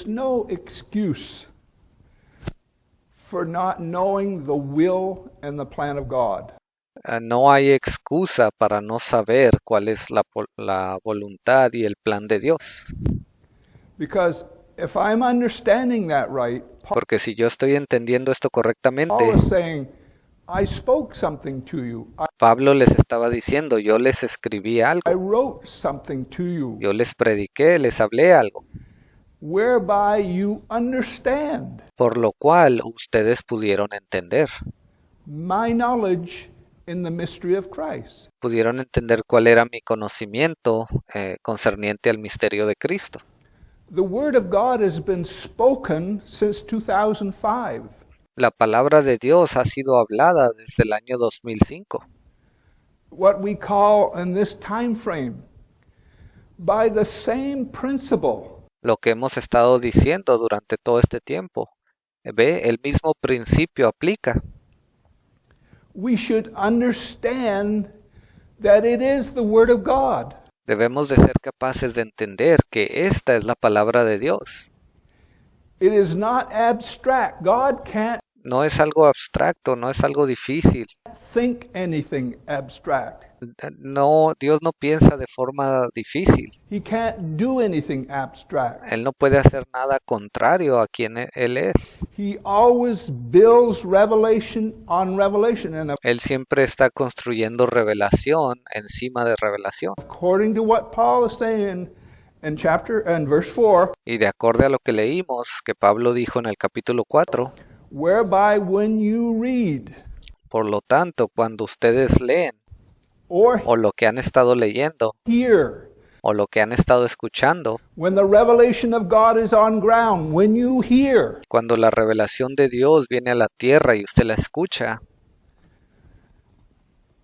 no excuse for not knowing the will and the plan of God. No hay excusa para no saber cuál es la voluntad y el plan de Dios. Because if I'm understanding that right, Porque si yo estoy entendiendo esto correctamente, Paul is saying, I spoke something to you. Pablo les estaba diciendo, yo les escribí I algo, wrote something to you, yo les prediqué, les hablé algo, whereby you understand por lo cual ustedes pudieron entender. my knowledge in the mystery of Christ. Pudieron entender cuál era mi conocimiento concerniente al misterio de Cristo. The Word of God has been spoken since 2005. La palabra de Dios ha sido hablada desde el año 2005. What we call in this time frame, by the same principle. Lo que hemos estado diciendo durante todo este tiempo. Ve, el mismo principio aplica. We should understand that it is the Word of God. Debemos de ser capaces de entender que esta es la palabra de Dios. It is not abstract. God can't No es algo abstracto, no es algo difícil. think anything abstract. No, Dios no piensa de forma difícil. He can't do anything abstract. Él no puede hacer nada contrario a quien Él es. He always builds revelation on revelation. And Él siempre está construyendo revelación encima de revelación. according to what Paul is saying in verse 4, Y de acuerdo a lo que leímos, que Pablo dijo en el capítulo 4, whereby when you read por lo tanto, cuando ustedes leen, or o lo que han estado leyendo, hear, o lo que han estado escuchando, when the revelation of God is on ground, when you hear, cuando la revelación de Dios viene a la tierra y usted la escucha,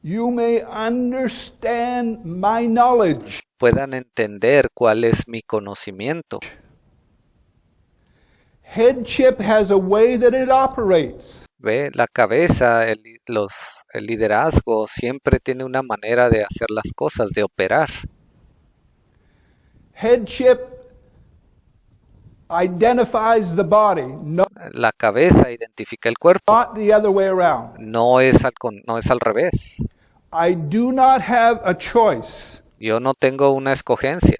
you may understand my knowledge. puedan entender cuál es mi conocimiento. Headship has a way that it operates. Ve, la cabeza, el liderazgo siempre tiene una manera de hacer las cosas, de operar. Headship identifies the body, La cabeza identifica el cuerpo, not the other way around. no es al revés. I do not have a choice Yo no tengo una escogencia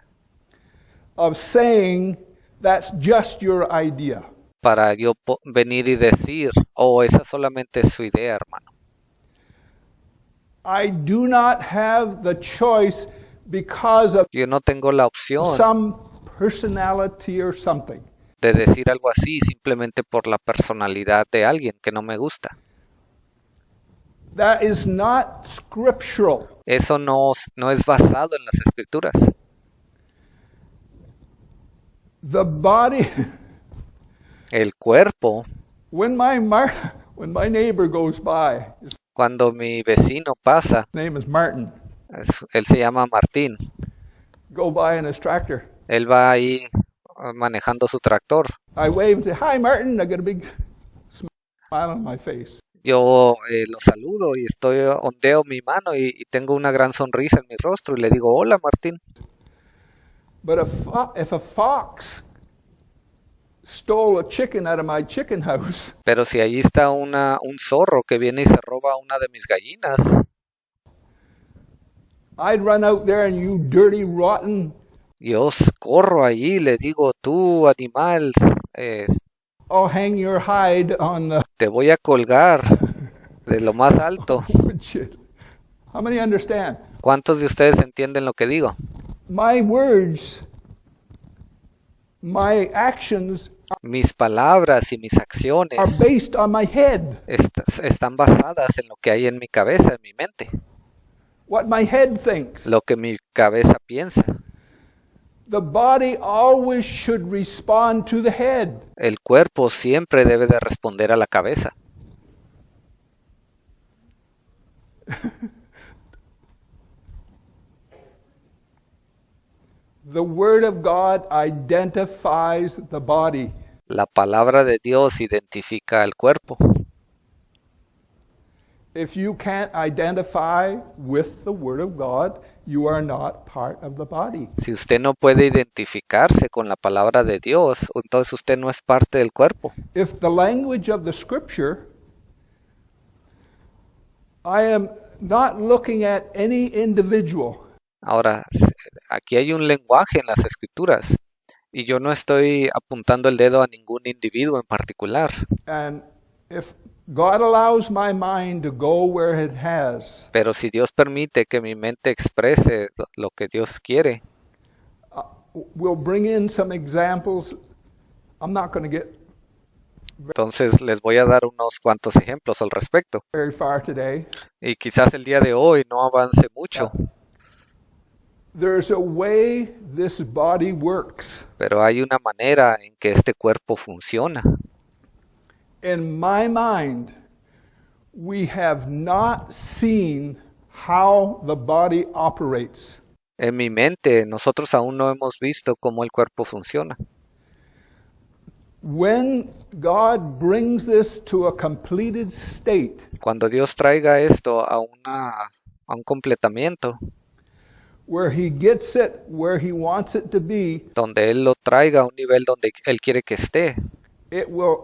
of saying that's just your idea. para yo venir y decir, oh, esa solamente es su idea, hermano. I do not have the choice because of Yo no tengo la opción some personality or something. de decir algo así simplemente por la personalidad de alguien que no me gusta. That is not scriptural. Eso no es basado en las escrituras. The body, El cuerpo, when my neighbor goes by, his cuando mi vecino pasa, name is Martin, él se llama Martín, go by in his tractor. él va ahí manejando su tractor. I wave and say, "Hi, Martin." I get a big smile on my face. Yo lo saludo y ondeo mi mano y tengo una gran sonrisa en mi rostro y le digo, hola Martín. But if a fox stole a chicken out of my chicken house, Pero si allí está un zorro que viene y se roba una de mis gallinas, I'd run out there and you dirty, rotten, yo corro allí y le digo, tú animal, I'll hang your hide on the te voy a colgar de lo más alto. woodshed. How many understand? ¿Cuántos de ustedes entienden lo que digo? My words, my actions Mis palabras y mis are acciones based on my head. están basadas en lo que hay en mi cabeza, en mi mente, What my head thinks. lo que mi cabeza piensa. The body always should respond to the head. El cuerpo siempre debe de responder a la cabeza. The Word of God identifies the body. La palabra de Dios identifica al cuerpo. If you can't identify with the Word of God, you are not part of the body. Si usted no puede identificarse con la palabra de Dios, entonces usted no es parte del cuerpo. If the language of the Scripture, I am not looking at any individual. Ahora, aquí hay un lenguaje en las escrituras y yo no estoy apuntando el dedo a ningún individuo en particular. And if God allows my mind to go where it has, Pero si Dios permite que mi mente exprese lo que Dios quiere, we'll bring in some examples. I'm not going to get entonces les voy a dar unos cuantos ejemplos al respecto. very far today. Y quizás el día de hoy no avance mucho, There's a way this body works. pero hay una manera en que este cuerpo funciona. In my mind, we have not seen how the body operates. En mi mente, nosotros aún no hemos visto cómo el cuerpo funciona. When God brings this to a completed state, Cuando Dios traiga esto a un completamiento, where He gets it where He wants it to be, donde Él lo traiga a un nivel donde Él quiere que esté, it will,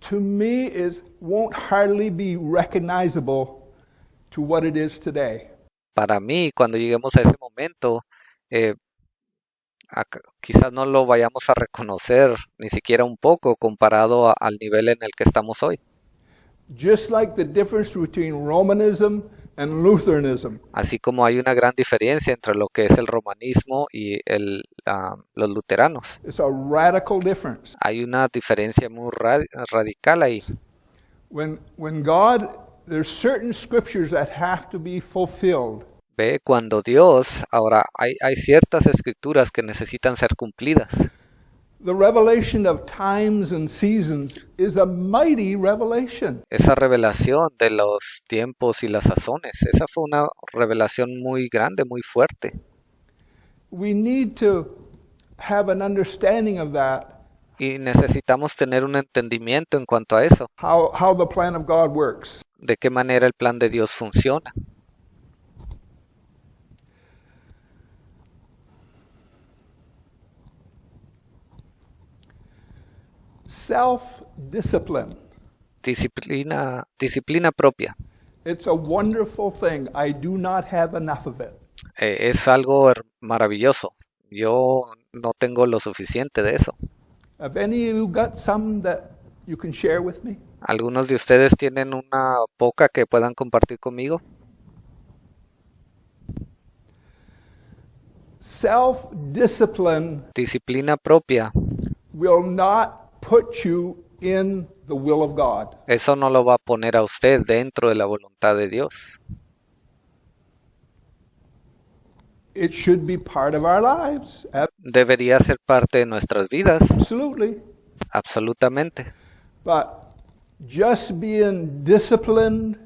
to me, it won't hardly be recognizable to what it is today. para mí, cuando lleguemos a ese momento, quizás no lo vayamos a reconocer ni siquiera un poco comparado al nivel en el que estamos hoy. Just like the difference between Romanism and Lutheranism. Así como hay una gran diferencia entre lo que es el romanismo y los luteranos. It's a radical difference. Hay una diferencia muy radical ahí. When God, there's certain scriptures that have to be fulfilled. Ve, cuando Dios, ahora hay ciertas escrituras que necesitan ser cumplidas. The revelation of times and seasons is a mighty revelation. Esa revelación de los tiempos y las sazones, esa fue una revelación muy grande, muy fuerte. We need to have an understanding of that, Y necesitamos tener un entendimiento en cuanto a eso, how the plan of God works. de qué manera el plan de Dios funciona. Self-discipline. Disciplina propia. It's a wonderful thing. I do not have enough of it. Es algo maravilloso. Yo no tengo lo suficiente de eso. Have any of you got some that you can share with me? ¿Algunos de ustedes tienen una poca que puedan compartir conmigo? Self-discipline Disciplina propia. will not put you in the will of God. Eso no lo va a poner a usted dentro de la voluntad de Dios. It should be part of our lives. Debería ser parte de nuestras vidas, Absolutely. absolutamente. But just being disciplined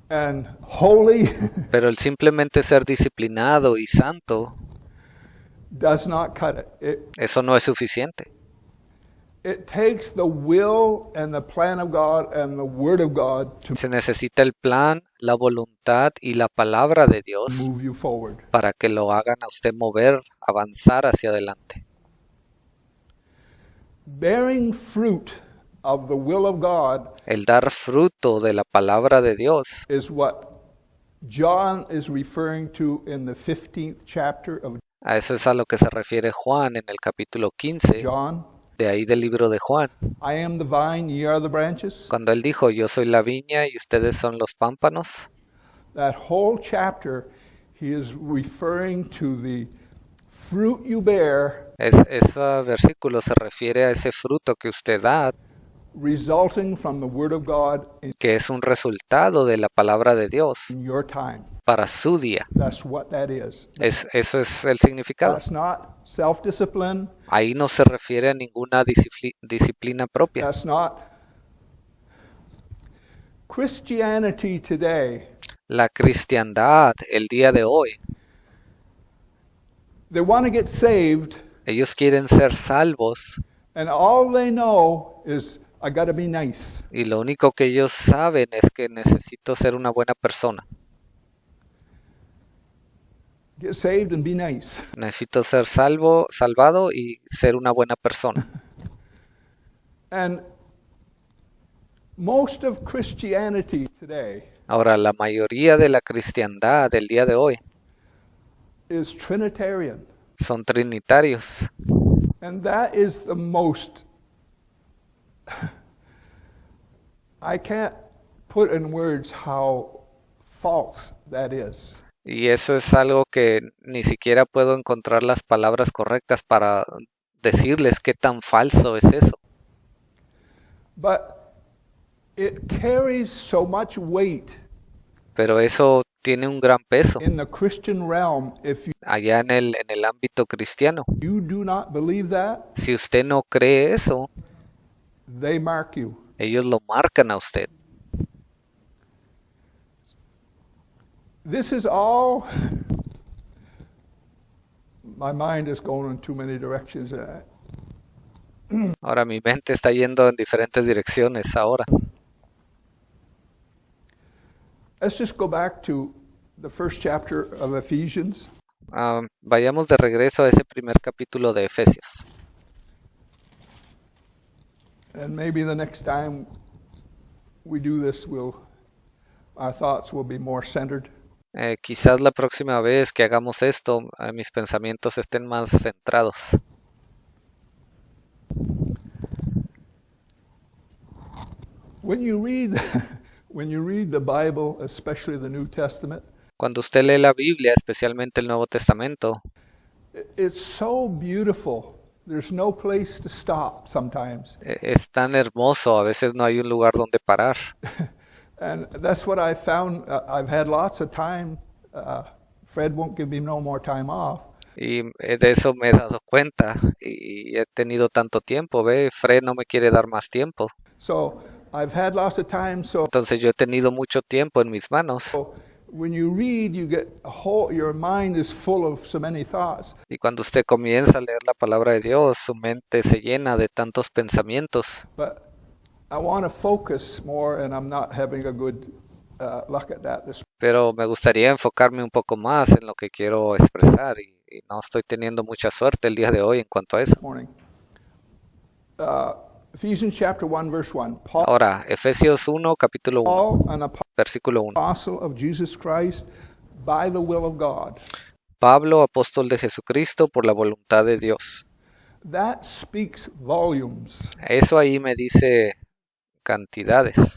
and holy Pero el simplemente ser disciplinado y santo, does not cut it. eso no es suficiente. It takes the will and the plan of God and the Word of God to Se necesita el plan, la voluntad y la palabra de Dios move you forward. para que lo hagan a usted mover, avanzar hacia adelante. Bearing fruit of the will of God El dar fruto de la palabra de Dios is what John is referring to in the 15th chapter of a eso es a lo que se refiere Juan en el capítulo 15, John. de ahí del libro de Juan, I am the vine, ye are the branches. cuando él dijo, yo soy la viña y ustedes son los pámpanos. That whole chapter, he is referring to the fruit you bear Ese versículo se refiere a ese fruto que usted da, resulting from the Word of God que es un resultado de la palabra de Dios in your time. para su día. That's what that is. Eso es el significado. That's not self-discipline. Ahí no se refiere a ninguna disciplina propia. That's not Christianity today. La cristiandad, el día de hoy, They want to get saved, ellos quieren ser salvos and all they know is I got to be nice. Y lo único que ellos saben es que necesito ser una buena persona. Get saved and be nice. Necesito ser salvado y ser una buena persona. And most of Christianity today Ahora, la mayoría de la cristiandad del día de hoy is Trinitarian. son trinitarios. And that is the most, I can't put in words how false that is. Y eso es algo que ni siquiera puedo encontrar las palabras correctas para decirles qué tan falso es eso. But it carries so much weight Pero eso tiene un gran peso in the Christian realm if allá en el ámbito cristiano. you do not believe that, Si usted no cree eso, they mark you. ellos lo marcan a usted. This is all, my mind is going in too many directions. Ahora mi mente está yendo en diferentes direcciones ahora. Let's just go back to the first chapter of Ephesians. Vayamos de regreso a ese primer capítulo de Efesios. And maybe the next time we do this, our thoughts will be more centered. Quizás la próxima vez que hagamos esto, mis pensamientos estén más centrados. When you read the Bible, especially the New Testament, Cuando usted lee la Biblia, especialmente el Nuevo Testamento, it's so beautiful. There's no place to stop sometimes. es tan hermoso, a veces no hay un lugar donde parar. And that's what I found. I've had lots of time. Fred won't give me no more time off. Y de eso me he dado cuenta y he tenido tanto tiempo, ¿ve? Fred no me quiere dar más tiempo. So I've had lots of time. So Entonces yo he tenido mucho tiempo en mis manos. when you read, you get your mind is full of so many thoughts. Y cuando usted comienza a leer la palabra de Dios, su mente se llena de tantos pensamientos. But I want to focus more, and I'm not having a good luck at that this Pero me gustaría enfocarme un poco más en lo que quiero expresar y no estoy teniendo mucha suerte el día de hoy en cuanto a eso. morning. Ephesians chapter 1, verse 1. Paul, Ahora, Efesios 1, capítulo 1, an versículo 1. apostle of Jesus Christ by the will of God. Pablo, apóstol de Jesucristo por la voluntad de Dios. That speaks volumes. Eso ahí me dice cantidades.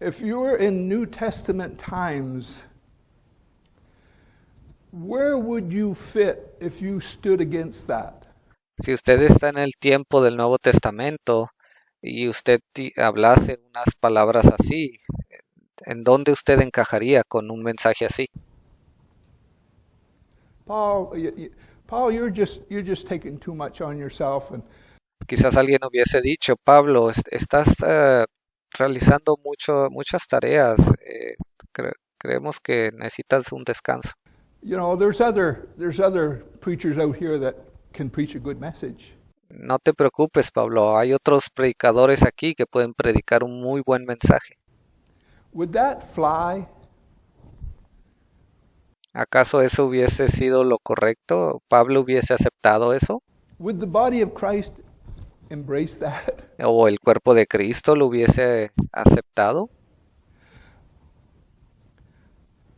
If you were in New Testament times, where would you fit if you stood against that? Si usted está en el tiempo del Nuevo Testamento y usted hablase unas palabras así, ¿en dónde usted encajaría con un mensaje así? Paul, Paul, you're just taking too much on yourself, and Quizás alguien hubiese dicho, Pablo, estás realizando muchas tareas. Creemos que necesitas un descanso. you know there's other preachers out here that can preach a good message. No te preocupes, Pablo. Hay otros predicadores aquí que pueden predicar un muy buen mensaje. Would that fly? ¿Acaso eso hubiese sido lo correcto? ¿Pablo hubiese aceptado eso? Would the body of Christ embrace that? ¿O el cuerpo de Cristo lo hubiese aceptado?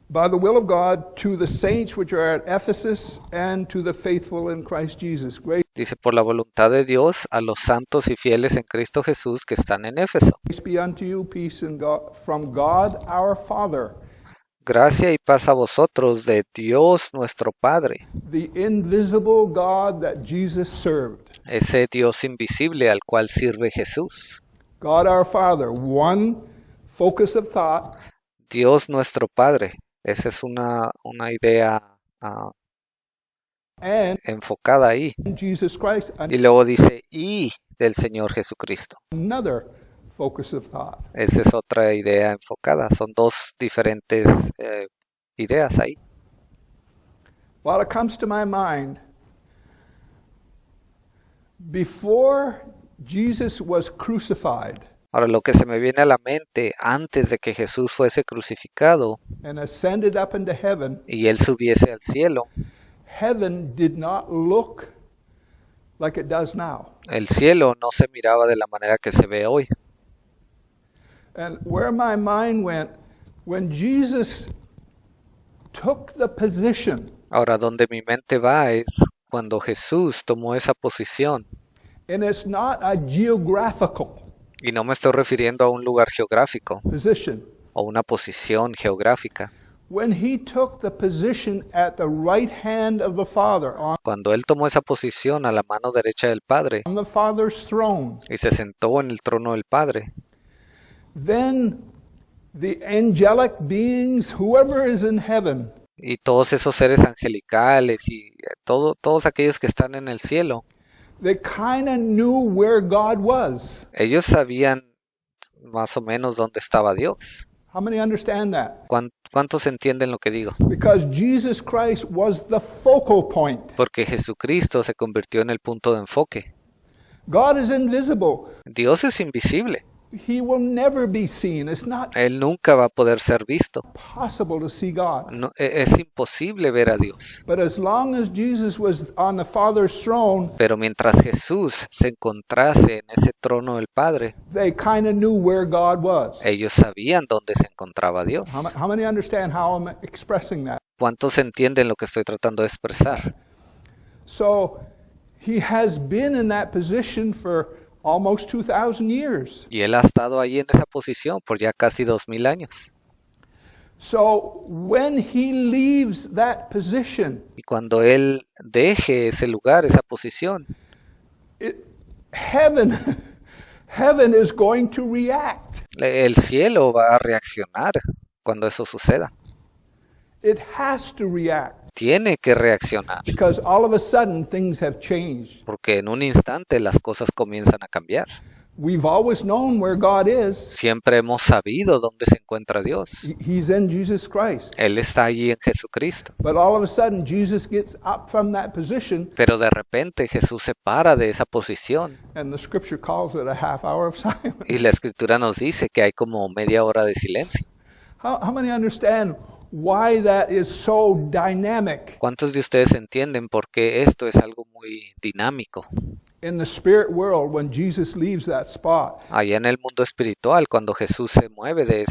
By the will of God, to the saints which are at Ephesus and to the faithful in Christ Jesus. Grace Dice, por la voluntad de Dios, a los santos y fieles en Cristo Jesús que están en Éfeso. be unto you, peace and God, from God our Father, Gracia y paz a vosotros de Dios nuestro Padre, the invisible God that Jesus served. ese Dios invisible al cual sirve Jesús. God our Father, one focus of thought, Dios nuestro Padre, esa es una idea and enfocada ahí. Jesus Christ, Y luego dice, y del Señor Jesucristo. another focus of thought. Esa es otra idea enfocada. Son dos diferentes ideas ahí. While it comes to my mind, Before Jesus was crucified Ahora, lo que se me viene a la mente antes de que Jesús fuese crucificado and ascended up into heaven, y él subiese al cielo, heaven did not look like it does now. el cielo no se miraba de la manera que se ve hoy. And where my mind went, when Jesus took the position, Ahora, donde mi mente va es cuando Jesús tomó esa posición, and it's not a geographical y no me estoy refiriendo a un lugar geográfico position. o una posición geográfica. When he took the position at the right hand of the Father, Cuando él tomó esa posición a la mano derecha del Padre on the Father's throne, y se sentó en el trono del Padre, then the angelic beings, whoever is in heaven, y todos esos seres angelicales y todos aquellos que están en el cielo, they kind of knew where God was. ellos sabían más o menos dónde estaba Dios. How many understand that? ¿Cuántos entienden lo que digo? Because Jesus Christ was the focal point. Porque Jesucristo se convirtió en el punto de enfoque. God is invisible. Dios es invisible. He will never be seen. It's not Él nunca va a poder ser visto. possible to see God. Es imposible ver a Dios. But as long as Jesus was on the Father's throne, Pero mientras Jesús se encontrase en ese trono del Padre, they kind of knew where God was. ellos sabían dónde se encontraba Dios. How many understand how I'm expressing that? ¿Cuántos entienden lo que estoy tratando de expresar? So he has been in that position for almost 2,000 years. Y Él ha estado ahí en esa posición por ya casi 2000 años. So when he leaves that position, Y cuando Él deje ese lugar, esa posición, heaven, heaven is going to react. el cielo va a reaccionar cuando eso suceda. It has to react Tiene que reaccionar, because all of a sudden things have changed. porque en un instante las cosas comienzan a cambiar. We've always known where God is. Siempre hemos sabido dónde se encuentra Dios. He's in Jesus Christ. Él está allí en Jesucristo. But all of a sudden Jesus gets up from that position, Pero de repente Jesús se para de esa posición and the scripture calls it a half hour of silence. y la Escritura nos dice que hay como media hora de silencio. How many understand why that is so dynamic? ¿Cuántos de ustedes entienden por qué esto es algo muy dinámico? In the spirit world, when Jesus leaves that spot, Allá en el mundo espiritual, cuando Jesús se mueve de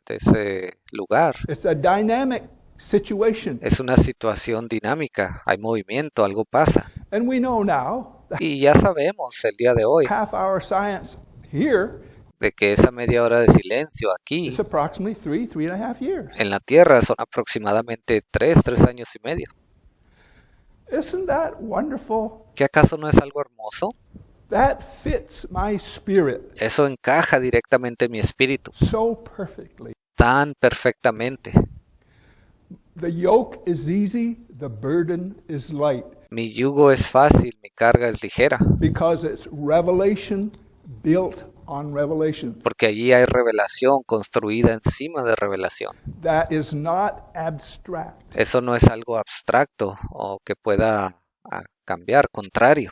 ese lugar, it's a dynamic situation. es una situación dinámica, hay movimiento, algo pasa. And we know now that Y ya sabemos el día de hoy half hour silence here de que esa media hora de silencio aquí is approximately 3.5 years. en la tierra son aproximadamente 3 años y medio. Isn't that wonderful? ¿Qué acaso no es algo hermoso? That fits my spirit Eso encaja directamente en mi espíritu, so perfectly. tan perfectamente. The yoke is easy, the burden is light, Mi yugo es fácil, mi carga es ligera, because it's revelation built on revelation. porque allí hay revelación construida encima de revelación. That is not abstract. Eso no es algo abstracto o que pueda cambiar, contrario.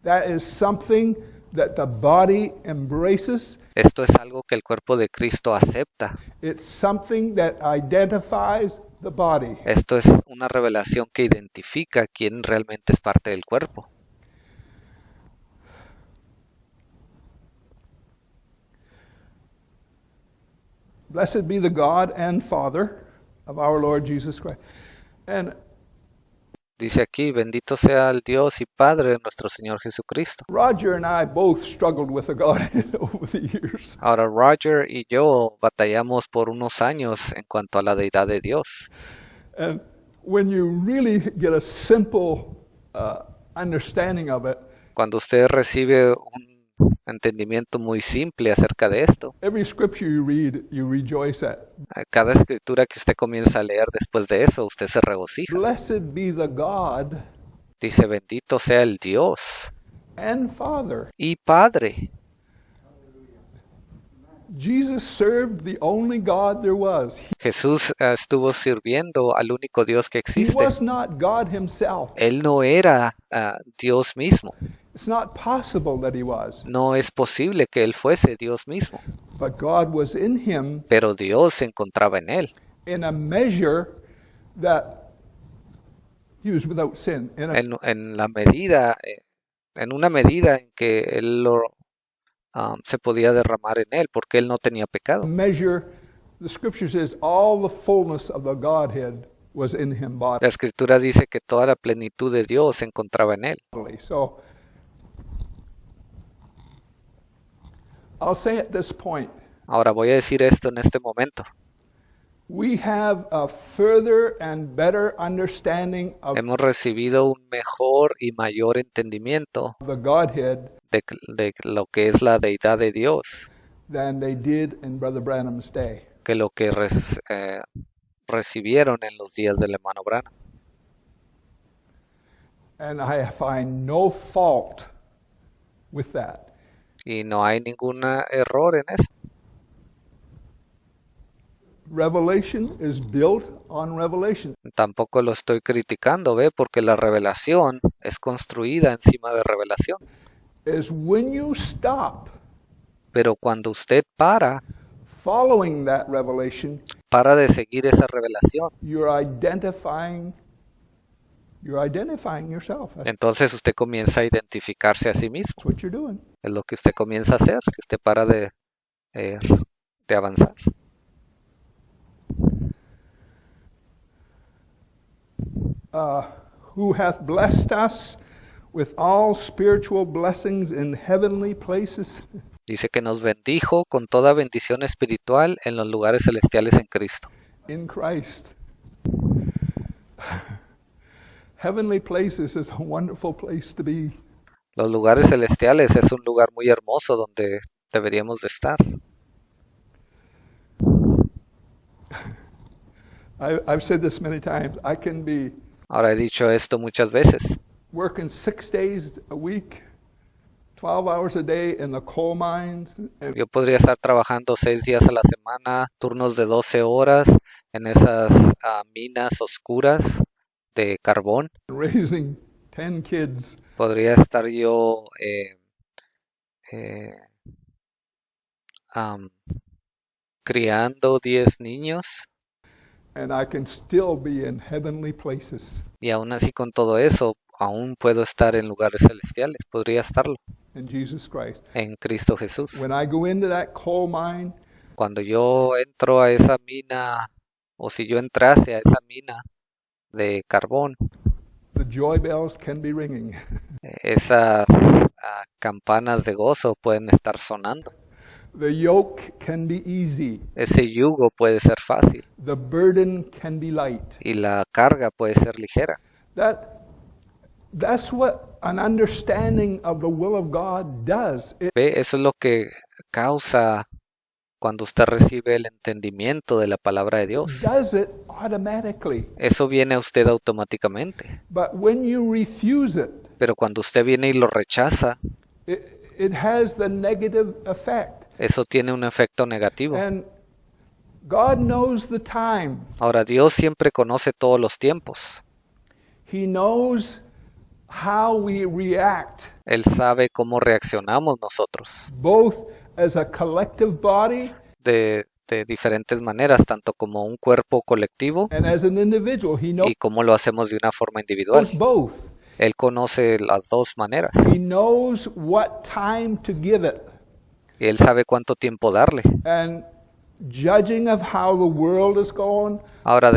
That is something that the body embraces. Esto es algo que el cuerpo de Cristo acepta. It's something that identifies the body. Esto es una revelación que identifica quién realmente es parte del cuerpo. Blessed be the God and Father of our Lord Jesus Christ. And Dice aquí, bendito sea el Dios y Padre de nuestro Señor Jesucristo. Roger and I both struggled with the Godhead over the years. Ahora Roger y yo batallamos por unos años en cuanto a la deidad de Dios. And when you really get a simple understanding of it, Cuando usted recibe un entendimiento muy simple acerca de esto, every scripture you read, you rejoice at. cada escritura que usted comienza a leer después de eso, usted se regocija. Blessed be the God Dice, bendito sea el Dios and Father. y Padre. Jesus served the only God there was. Jesús estuvo sirviendo al único Dios que He existe. was not God himself. Él no era Dios mismo. It's not possible that he was. No es posible que él fuese Dios mismo, But God was in him pero Dios se encontraba en él, in a measure that he was without sin. en la medida, en una medida en que él se podía derramar en él, porque él no tenía pecado. Measure, the scripture says, all the fullness of the Godhead was in him La bodily. Escritura dice que toda la plenitud de Dios se encontraba en él. So I'll say at this point, Ahora voy a decir esto en este momento. we have a further and better understanding of Hemos recibido un mejor y mayor entendimiento the Godhead de lo que es la deidad de Dios than they did in Brother Branham's day. que lo que recibieron en los días del hermano Branham. And I find no fault with that. Y no hay ningún error en eso. Revelation is built on revelation. Tampoco lo estoy criticando, ¿ve? Porque la revelación es construida encima de revelación. Is when you stop Pero cuando usted para following that revelation, de seguir esa revelación, you're identifying yourself. That's entonces usted comienza a identificarse a sí mismo. what you're doing. Es lo que usted comienza a hacer si usted para de avanzar. Who hath blessed us with all spiritual blessings in heavenly places. Dice que nos bendijo con toda bendición espiritual en los lugares celestiales en Cristo. In Christ. Heavenly places is a wonderful place to be. Los lugares celestiales es un lugar muy hermoso donde deberíamos de estar. I've said this many times. I can be Ahora he dicho esto muchas veces. working 6 days a week, 12 hours a day in the coal mines, and Yo podría estar trabajando 6 días a la semana, turnos de 12 horas en esas minas oscuras de carbón. raising 10 kids. Podría estar yo criando 10 niños And I can still be in heavenly places y aún así con todo eso aún puedo estar en lugares celestiales. Podría estarlo in Jesus Christ. en Cristo Jesús. When I go into that coal mine, Cuando yo entro a esa mina o si yo entrase a esa mina de carbón, the joy bells can be ringing. esas campanas de gozo pueden estar sonando. The yoke can be easy. Ese yugo puede ser fácil The burden can be light. y la carga puede ser ligera. That's what an understanding of the will of God does. It ¿Ve? Eso es lo que causa cuando usted recibe el entendimiento de la palabra de Dios. does it automatically. Eso viene a usted automáticamente. But when you refuse it, Pero cuando usted viene y lo rechaza, it has the negative effect. eso tiene un efecto negativo. And God knows the time. Ahora, Dios siempre conoce todos los tiempos. He knows how we react, Él sabe cómo reaccionamos nosotros both as a collective body de diferentes maneras, tanto como un cuerpo colectivo and as an individual. He y cómo lo hacemos de una forma individual. knows both. Él conoce las dos maneras He knows what time to give it. y Él sabe cuánto tiempo darle. And judging of how the world is going, Ahora,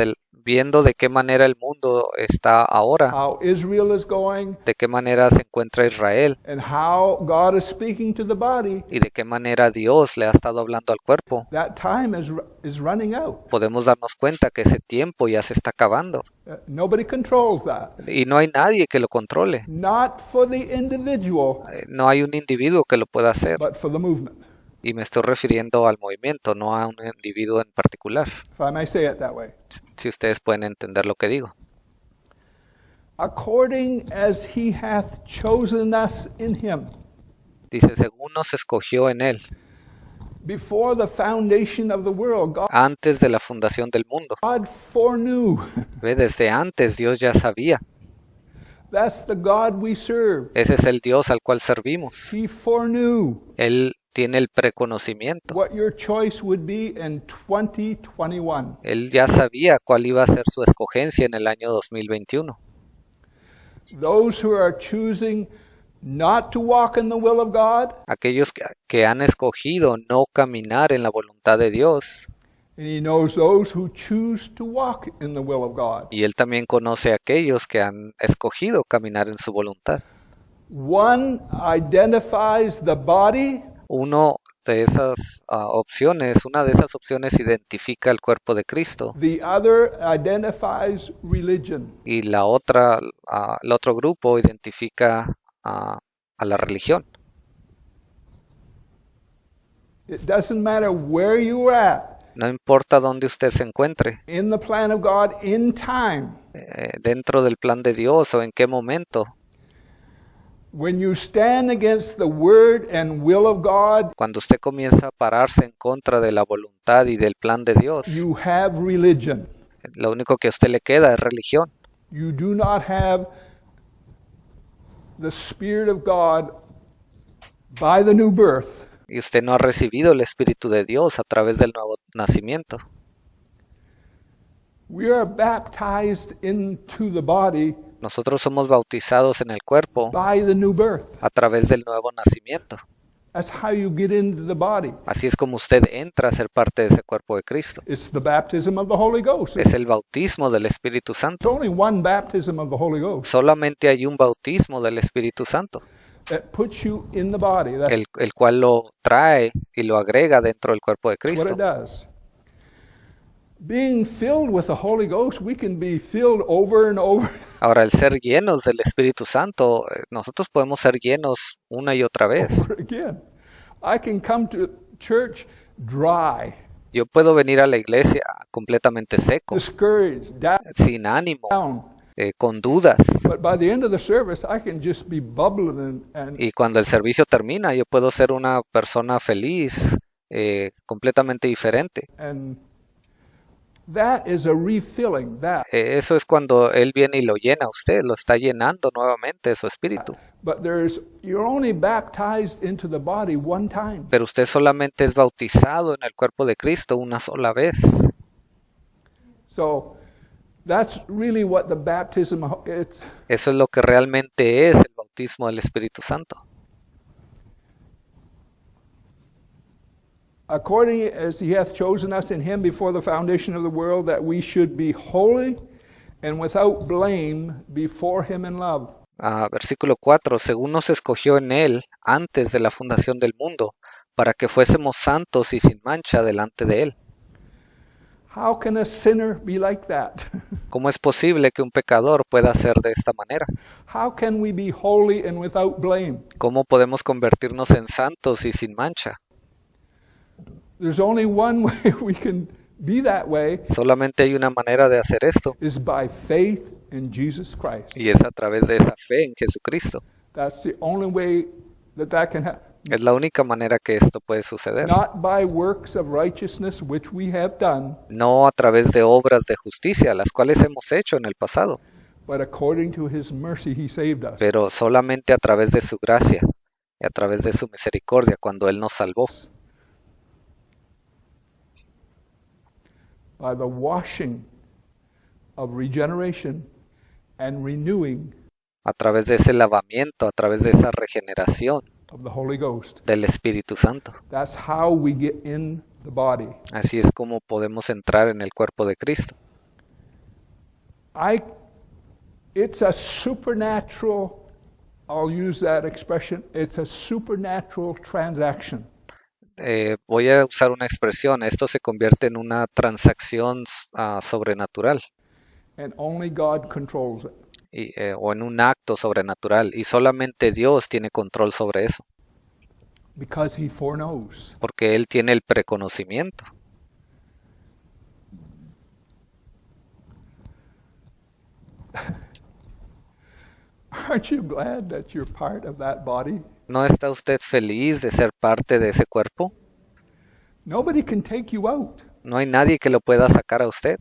viendo de qué manera el mundo está ahora, how Israel is going, de qué manera se encuentra Israel and how God is speaking to the body, y de qué manera Dios le ha estado hablando al cuerpo, that time is running out. podemos darnos cuenta que ese tiempo ya se está acabando Nobody controls that. y no hay nadie que lo controle. Not for the individual, No hay un individuo que lo pueda hacer. but for the movement, Y me estoy refiriendo al movimiento, no a un individuo en particular, if I may say it that way. si ustedes pueden entender lo que digo. According as he hath chosen us in him, Dice, según nos escogió en Él, before the foundation of the world, antes de la fundación del mundo. God foreknew ¿Ve? Desde antes Dios ya sabía That's the God we serve. Ese es el Dios al cual servimos. He foreknew Él tiene el preconocimiento. what your choice would be in 2021. Él ya sabía cuál iba a ser su escogencia en el año 2021. Those who are choosing not to walk in the will of God, Aquellos que han escogido no caminar en la voluntad de Dios. and He knows those who choose to walk in the will of God. Y Él también conoce a aquellos que han escogido caminar en su voluntad. One identifies the body, Una de esas opciones identifica el cuerpo de Cristo the other identifies religion. y el otro grupo identifica a la religión. It doesn't matter where you are at No importa dónde usted se encuentre, in the plan of God in time. dentro del plan de Dios o en qué momento, When you stand against the word and will of God, cuando usted comienza a pararse en contra de la voluntad y del plan de Dios, you have religion. lo único que a usted le queda es religión. You do not have the Spirit of God by the new birth. Y usted no ha recibido el Espíritu de Dios a través del nuevo nacimiento. We are baptized into the body Nosotros somos bautizados en el cuerpo by the new birth. a través del nuevo nacimiento. That's how you get into the body. Así es como usted entra a ser parte de ese cuerpo de Cristo. It's the baptism of the Holy Ghost. Es el bautismo del Espíritu It's Santo. only one baptism of the Holy Ghost Solamente hay un bautismo del Espíritu Santo, that puts you in the body. That's el cual lo trae y lo agrega dentro del cuerpo de what it Cristo. does. Being filled with the Holy Ghost, we can be filled over and over. Ahora, el ser llenos del Espíritu Santo, nosotros podemos ser llenos una y otra vez. Over again. I can come to church dry, Yo puedo venir a la iglesia completamente seco, discouraged, sin ánimo, down. con dudas. But by the end of the service, I can just be bubbling and Y cuando el servicio termina, yo puedo ser una persona feliz, completamente diferente. that is a refilling. That. Eso es cuando Él viene y lo llena a usted, lo está llenando nuevamente de su espíritu. But you're only baptized into the body one time. Pero usted solamente es bautizado en el cuerpo de Cristo una sola vez. So that's really what the baptism it's. Eso es lo que realmente es el bautismo del Espíritu Santo. According as he hath chosen us in him before the foundation of the world, that we should be holy and without blame before him in love. Versículo 4, según nos escogió en Él antes de la fundación del mundo, para que fuésemos santos y sin mancha delante de Él. How can a sinner be like that? ¿Cómo es posible que un pecador pueda ser de esta manera? How can we be holy and without blame? ¿Cómo podemos convertirnos en santos y sin mancha? There's only one way we can be that way, Solamente hay una manera de hacer esto, is by faith in Jesus Christ. y es a través de esa fe en Jesucristo. That's the only way that can happen. Es la única manera que esto puede suceder. Not by works of righteousness which we have done, No a través de obras de justicia, las cuales hemos hecho en el pasado, but according to his mercy he saved us. pero solamente a través de su gracia y a través de su misericordia cuando Él nos salvó. By the washing of regeneration and renewing A través de ese lavamiento, a través de esa regeneración of the Holy Ghost. del Espíritu Santo. That's how we get in the body. Así es como podemos entrar en el cuerpo de Cristo. It's a supernatural, I'll use that expression, it's a supernatural transaction. Voy a usar una expresión, esto se convierte en una transacción sobrenatural And only God controls it. o en un acto sobrenatural, y solamente Dios tiene control sobre eso, Because he foreknows. porque Él tiene el preconocimiento. Aren't you glad that you're part of that body? ¿No está usted feliz de ser parte de ese cuerpo? Nobody can take you out. No hay nadie que lo pueda sacar a usted.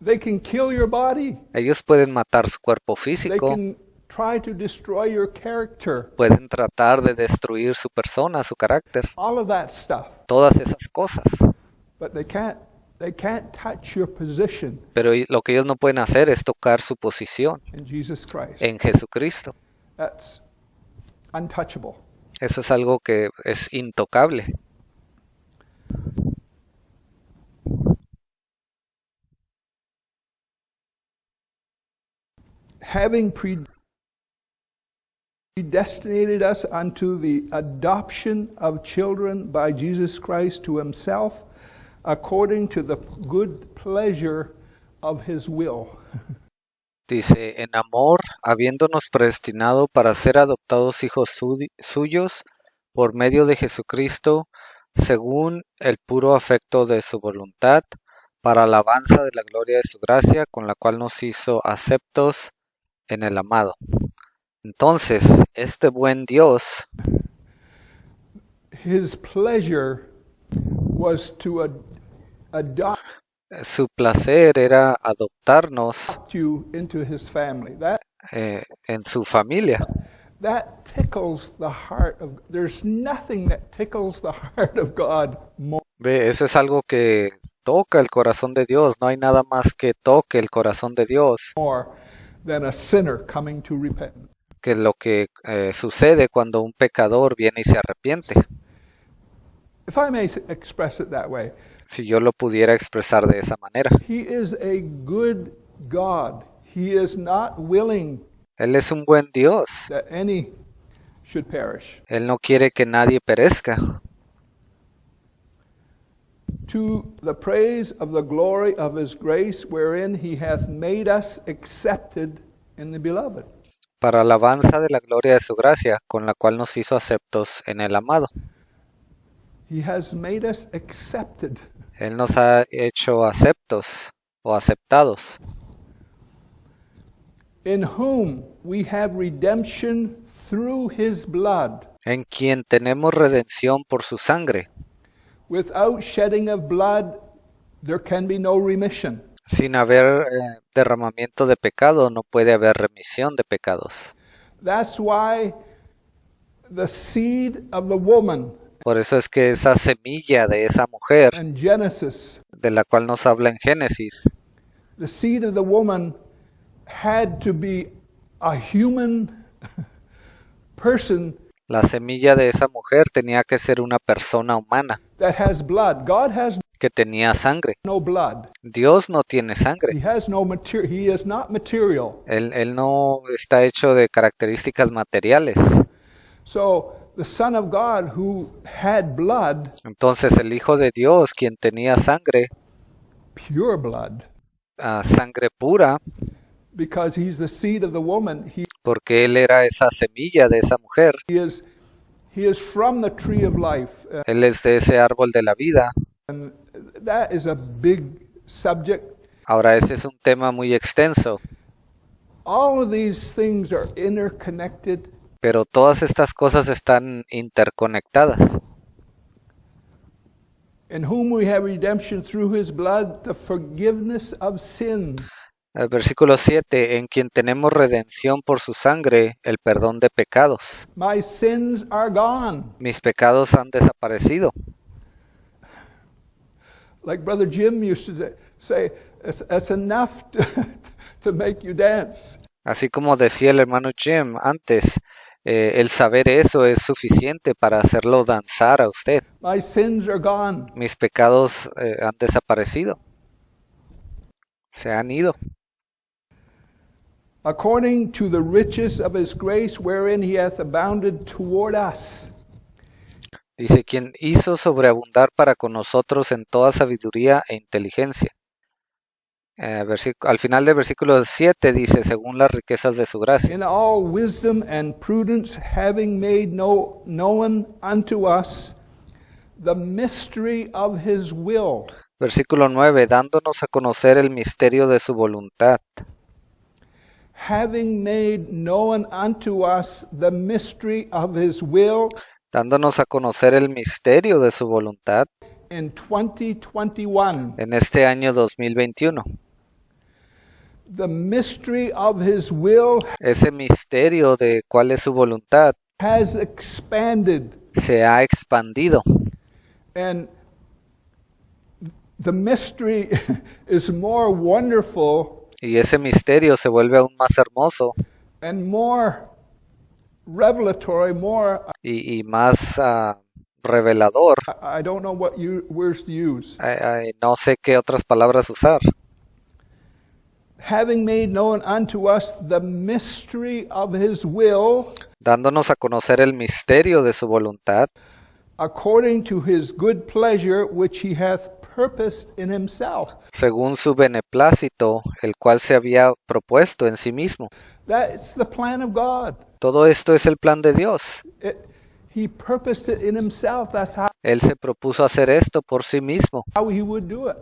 They can kill your body. Ellos pueden matar su cuerpo They físico, can try to destroy your character. pueden tratar de destruir su persona, su carácter, All of that stuff. todas esas cosas. But they can't touch your position Pero lo que ellos no pueden hacer es tocar su posición in Jesus Christ. en Jesucristo. That's untouchable. Eso es algo que es intocable. Having predestinated us unto the adoption of children by Jesus Christ to himself, according to the good pleasure of his will. Dice, en amor, habiéndonos predestinado para ser adoptados hijos suyos por medio de Jesucristo, según el puro afecto de su voluntad, para alabanza de la gloria de su gracia, con la cual nos hizo aceptos en el amado. Entonces, este buen Dios, His pleasure was to adopt su placer era adoptarnos you into his family. en su familia. That tickles the heart of. There's nothing that tickles the heart of God more Ve, eso es algo que toca el corazón de Dios. No hay nada más que toque el corazón de Dios than a sinner coming to repentance. que lo que sucede cuando un pecador viene y se arrepiente. If I may express it that way, Si yo lo pudiera expresar de esa manera. He is a good God. He is not willing Él es un buen Dios. that any should perish. Él no quiere que nadie perezca. To the praise of the glory of his grace, wherein he hath made us accepted in the beloved. Para alabanza de la gloria de su gracia, con la cual nos hizo aceptos en el amado. He has made us accepted. Él nos ha hecho aceptos o aceptados, In whom we have redemption through his blood. en quien tenemos redención por su sangre. Without shedding of blood, there can be no remission. Sin haber derramamiento de pecado, no puede haber remisión de pecados. That's why the seed of the woman Por eso es que esa semilla de esa mujer, in Genesis, de la cual nos habla en Génesis, the seed of the woman had to be a human person la semilla de esa mujer tenía que ser una persona humana that has blood. God has que tenía sangre. no blood. Dios no tiene He sangre. has no material. He is not material. Él no está hecho de características materiales. So the Son of God who had blood, Entonces el Hijo de Dios, quien tenía sangre, pure blood, sangre pura, because he's the seed of the woman, porque él era esa semilla de esa mujer, he is from the tree of life. él es de ese árbol de la vida. And that is a big subject. Ahora ese es un tema muy extenso, All of these things are interconnected. pero todas estas cosas están interconectadas. In whom we have redemption through his blood, the forgiveness of sins. El versículo 7, en quien tenemos redención por su sangre, el perdón de pecados. My sins are gone. Mis pecados han desaparecido. Like Brother Jim used to say, it's enough to make you dance. Así como decía el hermano Jim antes, el saber eso es suficiente para hacerlo danzar a usted. My sins are gone. Mis pecados han desaparecido. Se han ido. According to the riches of his grace, wherein he hath abounded toward us. Dice, quien hizo sobreabundar para con nosotros en toda sabiduría e inteligencia. Al final del versículo 7 dice, según las riquezas de su gracia. In all wisdom and prudence, having made known unto us the mystery of his will. Versículo 9, dándonos a conocer el misterio de su voluntad. Having made known unto us the mystery of his will. Dándonos a conocer el misterio de su voluntad In 2021. en este año 2021. The mystery of his will Ese misterio de cuál es su voluntad has expanded, se ha expandido. and the mystery is more wonderful Y ese misterio se vuelve aún más hermoso and more revelatory, more, y más revelador. I don't know what words to use. No sé qué otras palabras usar. Having made known unto us the mystery of his will, Dándonos a conocer el misterio de su voluntad, according to his good pleasure, which he hath purposed in himself. según su beneplácito, el cual se había propuesto en sí mismo. That's the plan of God. Todo esto es el plan de Dios. He purposed it in himself. That's Él se propuso hacer esto por sí mismo. how he would do it.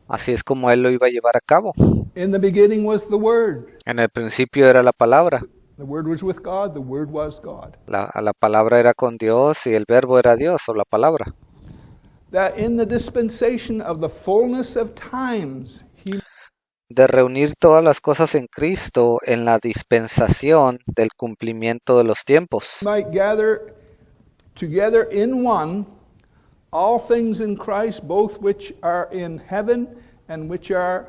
Así es como Él lo iba a llevar a cabo. In the beginning was the Word. En el principio era la palabra. The Word was with God. The Word was God. La palabra era con Dios y el verbo era Dios o la palabra. That in the dispensation of the fullness of times, he De reunir todas las cosas en Cristo en la dispensación del cumplimiento de los tiempos, might gather together in one all things in Christ, both which are in heaven and which are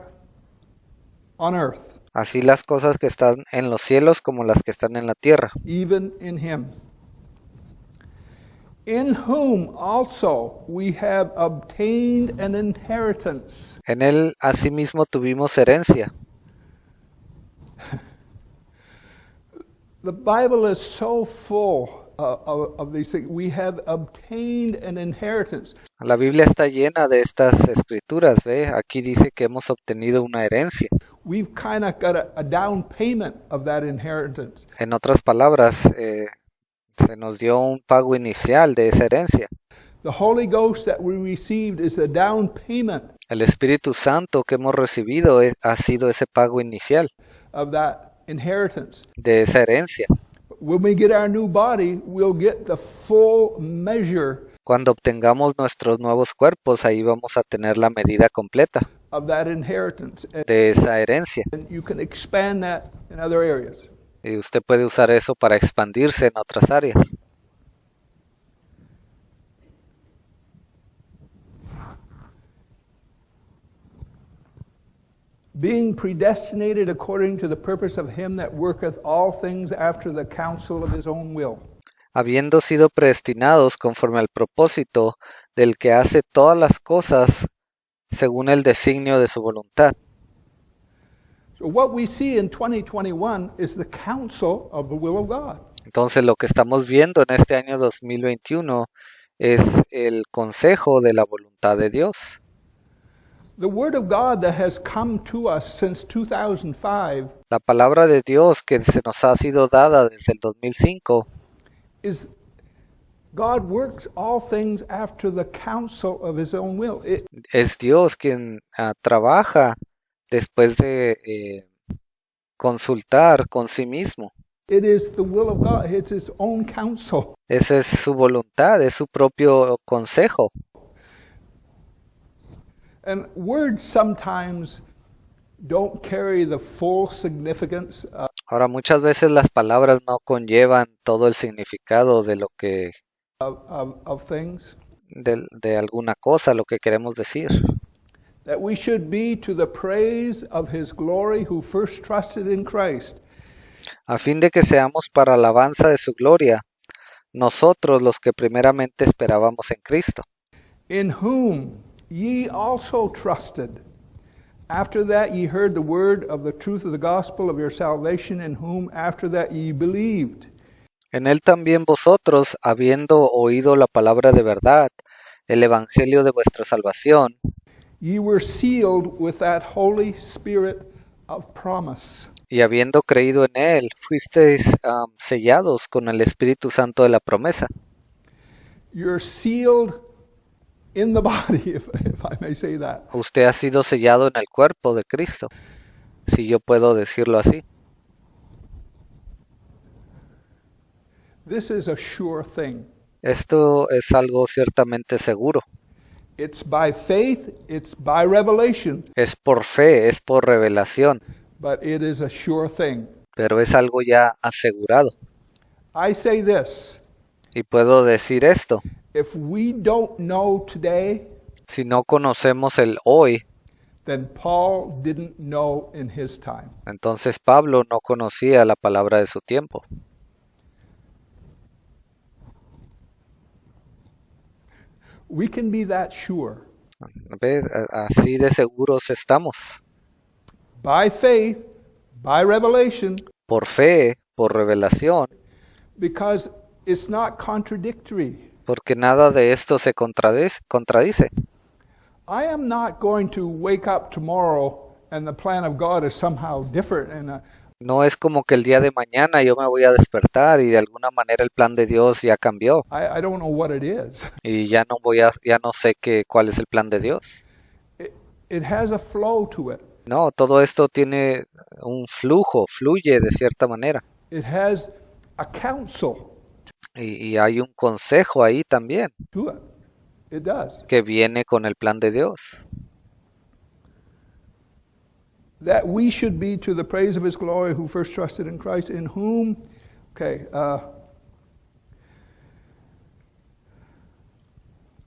on earth, así las cosas que están en los cielos como las que están en la tierra, even in him. In whom also we have obtained an inheritance. en Él asimismo tuvimos herencia. The Bible is so full of these things. We have obtained an inheritance. La Biblia está llena de estas escrituras, ¿ve? Aquí dice que hemos obtenido una herencia. We've kind of got a down payment of that inheritance. En otras palabras, se nos dio un pago inicial de esa herencia. The Holy Ghost that we received is a down payment El Espíritu Santo que hemos recibido ha sido ese pago inicial of that inheritance. de esa herencia. When we get our new body, we'll get the full measure Cuando obtengamos nuestros nuevos cuerpos, ahí vamos a tener la medida completa of that inheritance. de esa herencia. And you can expand that in other areas. Y usted puede usar eso para expandirse en otras áreas. Being predestinated according to the purpose of him that worketh all things after the counsel of his own will. Habiendo sido predestinados conforme al propósito del que hace todas las cosas según el designio de su voluntad. So what we see in 2021 is the counsel of the will of God. Entonces lo que estamos viendo en este año 2021 es el consejo de la voluntad de Dios. The word of God that has come to us since 2005 La palabra de Dios que se nos ha sido dada desde el 2005 is God works all things after the counsel of his own will. es Dios quien trabaja después de consultar con sí mismo. It is the will of God. It's his own counsel. Esa es su voluntad, es su propio consejo. And words sometimes don't carry the full significance Ahora, muchas veces las palabras no conllevan todo el significado de lo que of things. de alguna cosa, lo que queremos decir. That we should be to the praise of his glory who first trusted in Christ. A fin de que seamos para alabanza de su gloria, nosotros los que primeramente esperábamos en Cristo, In whom ye also trusted. After that ye heard the word of the truth of the gospel of your salvation, in whom after that ye believed. en Él también vosotros, habiendo oído la palabra de verdad, el evangelio de vuestra salvación, Ye were sealed with that Holy Spirit of promise. y habiendo creído en Él, fuisteis sellados con el Espíritu Santo de la promesa. You're sealed in the body, if I may say that. Usted ha sido sellado en el cuerpo de Cristo, si yo puedo decirlo así. This is a sure thing. Esto es algo ciertamente seguro. It's by faith, it's by revelation, Es por fe, es por revelación, but it is a sure thing. pero es algo ya asegurado. I say this, Y puedo decir esto, if we don't know today, si no conocemos el hoy, then Paul didn't know in his time. entonces Pablo no conocía la palabra de su tiempo. We can be that sure. ¿Ve? Así de seguros estamos. By faith, by revelation, Por fe, por revelación, because it's not contradictory. porque nada de esto se contradice. I am not going to wake up tomorrow and the plan of God is somehow different. No es como que el día de mañana yo me voy a despertar y de alguna manera el plan de Dios ya cambió I don't know what it is. y ya no sé cuál es el plan de Dios. It has a flow to it. No, todo esto tiene un flujo, fluye de cierta manera. It has a counsel Y hay un consejo ahí también to it. It does. que viene con el plan de Dios. That we should be to the praise of his glory who first trusted in Christ, in whom,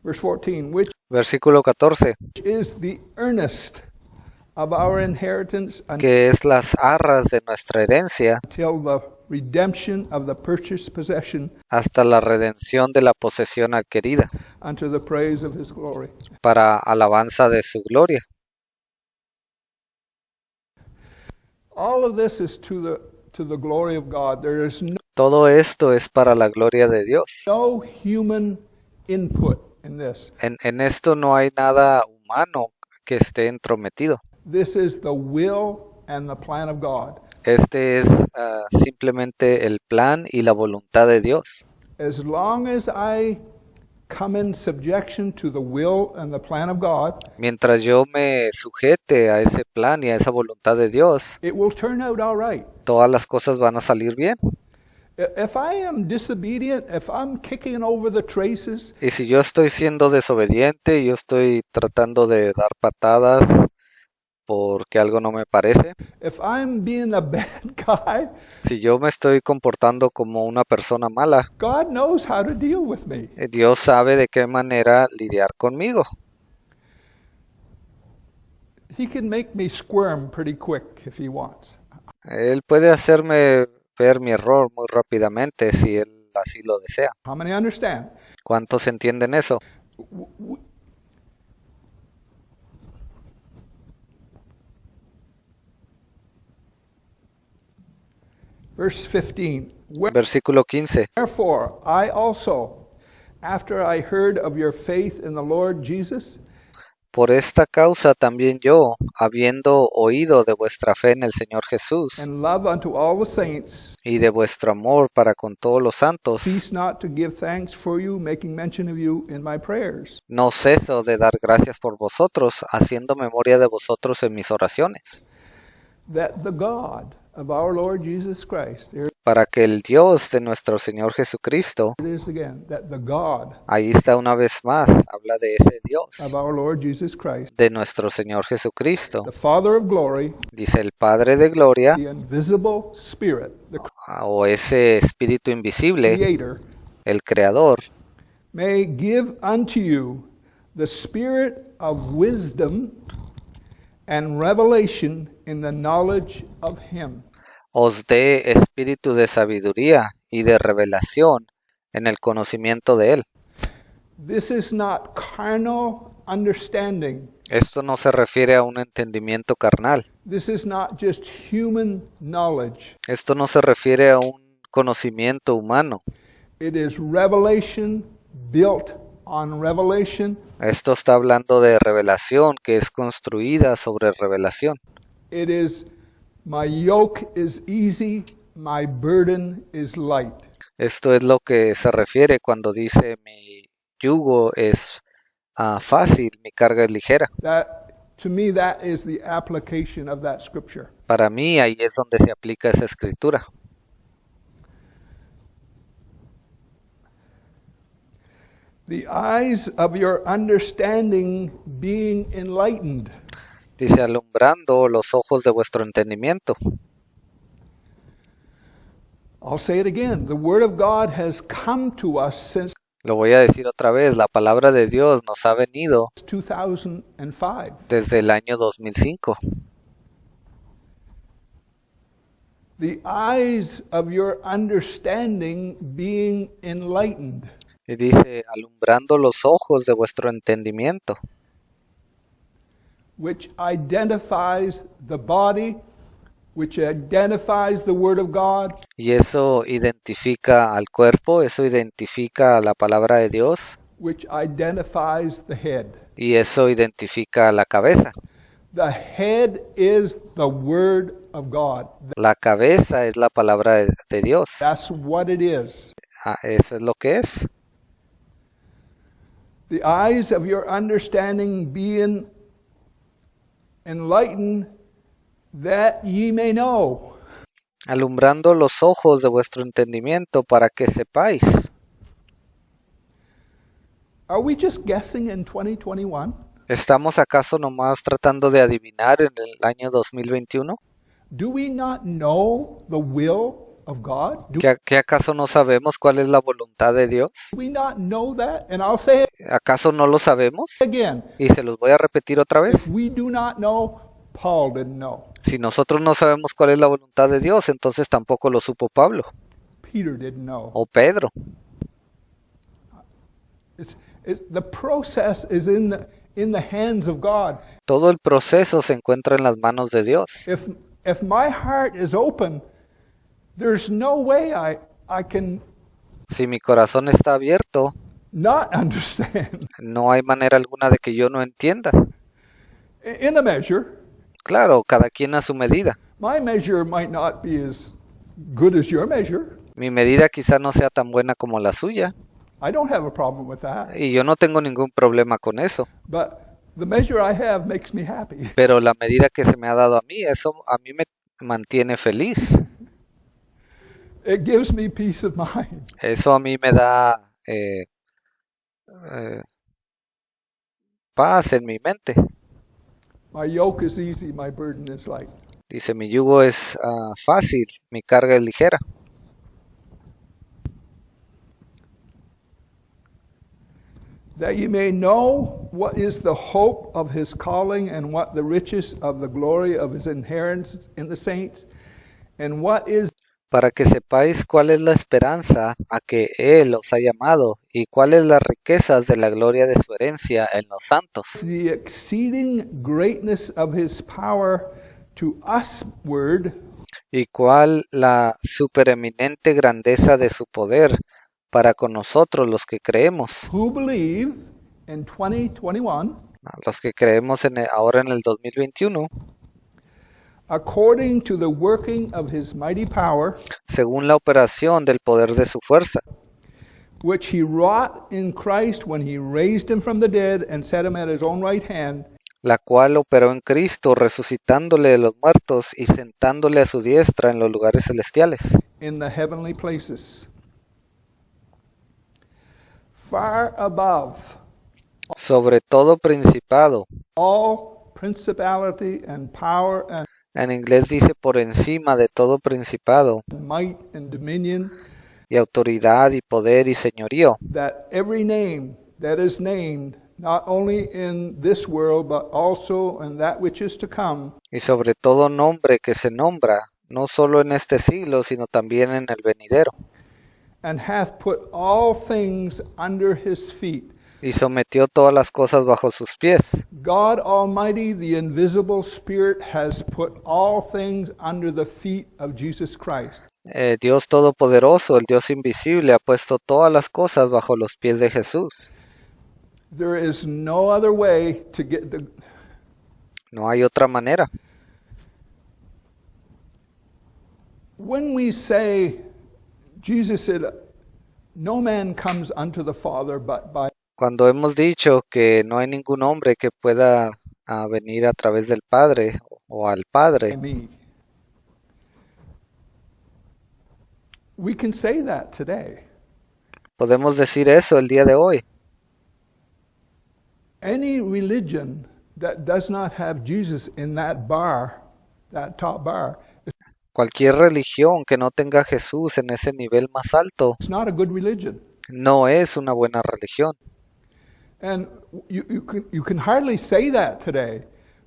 verse 14, which Versículo 14, is the earnest of our inheritance que es las arras de nuestra herencia until the redemption of the purchased possession hasta la redención de la posesión adquirida, unto the praise of his glory. para alabanza de su gloria. All of this is to the glory of God. There is Todo esto es para la gloria de Dios. no human input in this. En esto no hay nada humano que esté entrometido. This is the will and the plan of God. Este es simplemente el plan y la voluntad de Dios. As long as I come in subjection to the will and the plan of God, Mientras yo me sujete a ese plan y a esa voluntad de Dios, it will turn out all right. todas las cosas van a salir bien. If I am disobedient, if I'm kicking over the traces, Y si yo estoy siendo desobediente, yo estoy tratando de dar patadas porque algo no me parece, if I'm being a bad guy, si yo me estoy comportando como una persona mala, God knows how to deal with me. Dios sabe de qué manera lidiar conmigo. He can make me squirm pretty quick if he wants. Él puede hacerme ver mi error muy rápidamente si Él así lo desea. How many understand? ¿Cuántos entienden eso? Verse 15. Versículo 15. Therefore, I also, after I heard of your faith in the Lord Jesus, Por esta causa también yo, habiendo oído de vuestra fe en el Señor Jesús and love unto all the saints, y de vuestro amor para con todos los santos, cease not to give thanks for you, making mention of you in my prayers. no ceso de dar gracias por vosotros, haciendo memoria de vosotros en mis oraciones, That the God of our Lord Jesus Christ, here para que el Dios de nuestro Señor Jesucristo, it is again, that the God ahí está una vez más, habla de ese Dios, of our Lord Jesus Christ, de nuestro Señor Jesucristo, the Father of glory, dice el Padre de Gloria, the invisible Spirit, the o ese Espíritu invisible, Creator, el Creador, may give unto you the spirit of wisdom and revelation in the knowledge of Him. os dé espíritu de sabiduría y de revelación en el conocimiento de Él. This is not carnal understanding. Esto no se refiere a un entendimiento carnal. This is not just human knowledge. Esto no se refiere a un conocimiento humano. It is revelation built on revelation. Esto está hablando de revelación que es construida sobre revelación. It is my yoke is easy, my burden is light. Esto es lo que se refiere cuando dice mi yugo es fácil, mi carga es ligera. That to me that is the application of that scripture. Para mí ahí es donde se aplica esa escritura. The eyes of your understanding being enlightened. Dice, alumbrando los ojos de vuestro entendimiento. I'll say it again. The Word of God has come to us since Lo voy a decir otra vez, la palabra de Dios nos ha venido 2005. desde el año 2005. The eyes of your understanding being enlightened. Y dice, alumbrando los ojos de vuestro entendimiento, Which identifies the body, which identifies the Word of God, y eso identifica al cuerpo, eso identifica a la palabra de Dios, which identifies the head. y eso identifica a la cabeza. The head is the Word of God. La cabeza es la palabra de Dios. That's what it is. Eso es lo que es. The eyes of your understanding being enlightened, that ye may know. Alumbrando los ojos de vuestro entendimiento para que sepáis. Are we just guessing in 2021? ¿Estamos acaso nomás tratando de adivinar en el año 2021? Do we not know the will of God? Do ¿Que acaso no sabemos cuál es la voluntad de Dios? we not know that? And I'll say it ¿Acaso no lo sabemos? again. Y se los voy a repetir otra If vez. we do not know, Paul didn't know. Si nosotros no sabemos cuál es la voluntad de Dios, entonces tampoco lo supo Pablo Peter didn't know. o Pedro. The process is in the hands of God. Todo el proceso se encuentra en las manos de Dios. If my heart is open, there's no way I can Si mi corazón está abierto, not understand. no hay manera alguna de que yo no entienda. In the measure, Claro, cada quien a su medida. my measure might not be as good as your measure. Mi medida quizá no sea tan buena como la suya, I don't have a problem with that. y yo no tengo ningún problema con eso. But the measure I have makes me happy. Pero la medida que se me ha dado a mí, eso a mí me mantiene feliz. It gives me peace of mind. Eso a mí me da paz en mi mente. My yoke is easy, my burden is light. Dice, mi yugo es fácil, mi carga es ligera. That you may know what is the hope of his calling and what the riches of the glory of his inheritance in the saints, and what is Para que sepáis cuál es la esperanza a que Él os ha llamado y cuáles las riquezas de la gloria de su herencia en los santos. the exceeding greatness of his power to usward Y cuál la supereminente grandeza de su poder para con nosotros los que creemos. who believe in 2021, Los que creemos ahora en el 2021, according to the working of his mighty power, según la operación del poder de su fuerza, which he wrought in Christ when he raised him from the dead and set him at his own right hand, la cual operó en Cristo, resucitándole de los muertos y sentándole a su diestra en los lugares celestiales, in the heavenly places, far above sobre todo principado. all principality and power and En inglés dice por encima de todo principado might and dominion, y autoridad y poder y señorío, that every name that is named, not only in this world, but also in that which is to come, y sobre todo nombre que se nombra, no solo en este siglo, sino también en el venidero, and hath put all things under his feet. y sometió todas las cosas bajo sus pies. God Almighty, the invisible Spirit, has put all things under the feet of Jesus Christ. Dios Todopoderoso, el Dios invisible, ha puesto todas las cosas bajo los pies de Jesús. There is no other way to get the. No hay otra manera. When we say, Jesus said, no man comes unto the Father but by. Cuando hemos dicho que no hay ningún hombre que pueda venir a través del Padre o al Padre, Me. We can say that today. podemos decir eso el día de hoy. Any religion that does not have Jesus in that bar, that top bar, Cualquier religión que no tenga a Jesús en ese nivel más alto it's not a good religion. no es una buena religión. And you can hardly say that today.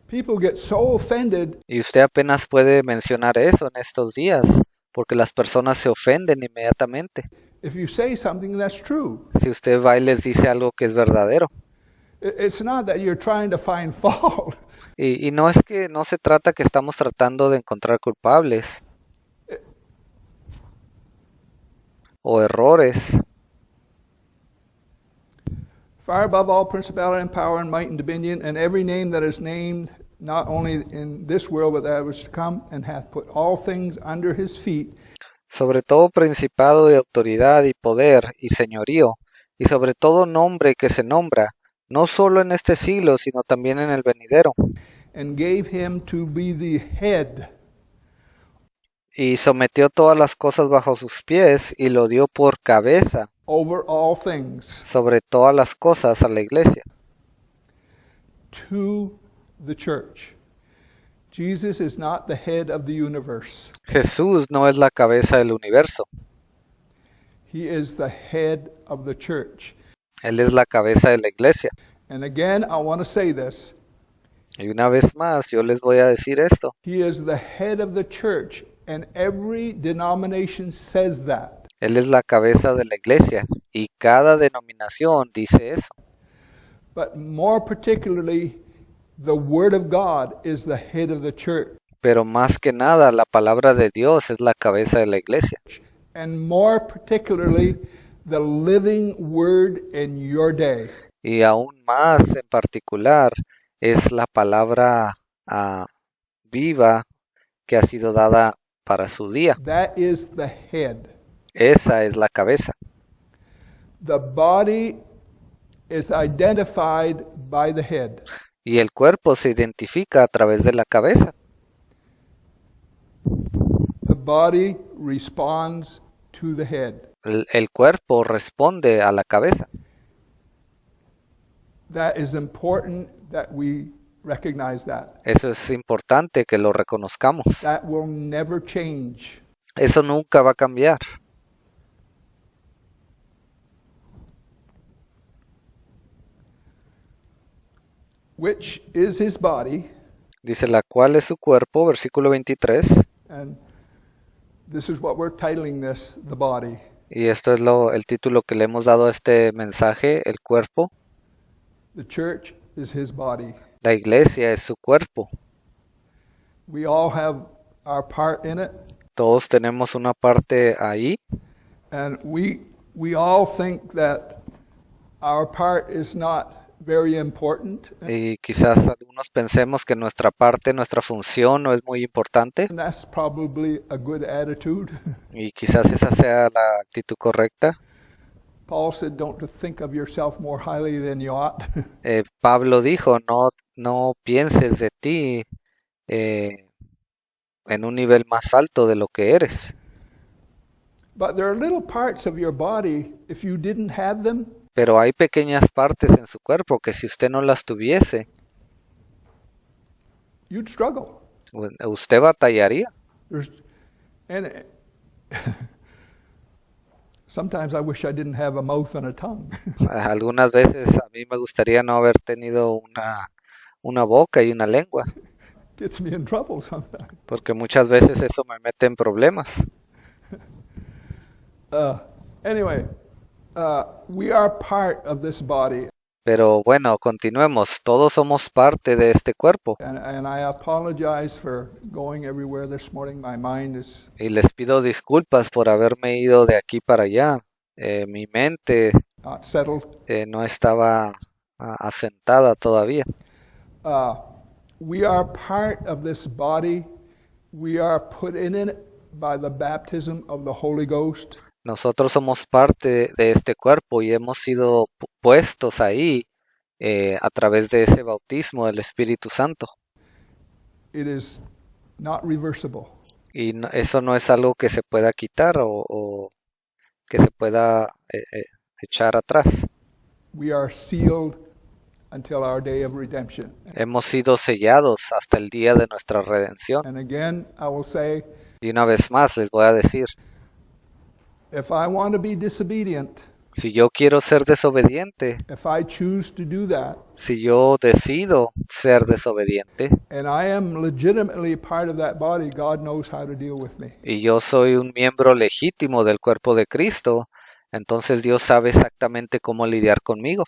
People get so offended. Y usted apenas puede mencionar eso en estos días, porque las personas se ofenden inmediatamente. If you say something that's true, Si usted va y les dice algo que es verdadero. it's not that you're trying to find fault. Y no es que no se trata que estamos tratando de encontrar culpables o errores. Far above all principality and power and might and dominion, and every name that is named, not only in this world, but that which is to come, and hath put all things under his feet, Sobre todo principado y autoridad y poder y señorío, y sobre todo nombre que se nombra, no solo en este siglo, sino también en el venidero. and gave him to be the head Y sometió todas las cosas bajo sus pies y lo dio por cabeza over all things sobre todas las cosas a la iglesia. to the church. Jesus is not the head of the universe. Jesús no es la cabeza del universo, He is the head of the church. Él es la cabeza de la iglesia. And again, I want to say this. Y una vez más, yo les voy a decir esto. He is the head of the church, and every denomination says that. Él es la cabeza de la iglesia y cada denominación dice eso. But more particularly, the Word of God is the head of the church. Pero más que nada, la palabra de Dios es la cabeza de la iglesia. And more particularly, the living Word in your day. Y aún más en particular, es la palabra viva que ha sido dada para su día. That is the head. Esa es la cabeza. The body is identified by the head. Y el cuerpo se identifica a través de la cabeza. The body responds to the head. El cuerpo responde a la cabeza. That is important that we recognize that. Eso es importante que lo reconozcamos. That will never change. Eso nunca va a cambiar. Which is his body, Dice, la cual es su cuerpo, versículo 23. and this is what we're titling this, the body. Y esto es el título que le hemos dado a este mensaje, el cuerpo. The church is his body. La iglesia es su cuerpo. We all have our part in it, Todos tenemos una parte ahí and we all think that our part is not very important, y quizás algunos pensemos que nuestra parte, nuestra función no es muy importante and that's probably a good attitude. y quizás esa sea la actitud correcta. Paul said, "Don't think of yourself more highly than you ought." Pablo dijo, no pienses de ti en un nivel más alto de lo que eres. But there are little parts of your body, if you didn't have them, Pero hay pequeñas partes en su cuerpo que si usted no las tuviese, you'd struggle. usted batallaría. And sometimes I wish I didn't have a mouth and a tongue. Algunas veces a mí me gustaría no haber tenido una boca y una lengua, Gets me in trouble sometimes. porque muchas veces eso me mete en problemas. Anyway, we are part of this body, Pero bueno, continuemos. Todos somos parte de este cuerpo. and I apologize for going everywhere this morning. My mind is Y les pido disculpas por haberme ido de aquí para allá. Mi mente not settled. no estaba asentada todavía. We are part of this body. We are put in it by the baptism of the Holy Ghost. Nosotros somos parte de este cuerpo y hemos sido puestos ahí a través de ese bautismo del Espíritu Santo. It is not reversible. Y eso no es algo que se pueda quitar o que se pueda echar atrás. We are sealed until our day of redemption. Hemos sido sellados hasta el día de nuestra redención. And again, I will say, Y una vez más les voy a decir, if I want to be disobedient, si yo quiero ser desobediente, if I choose to do that, si yo decido ser desobediente and I am legitimately part of that body, God knows how to deal with me. y yo soy un miembro legítimo del cuerpo de Cristo, entonces Dios sabe exactamente cómo lidiar conmigo.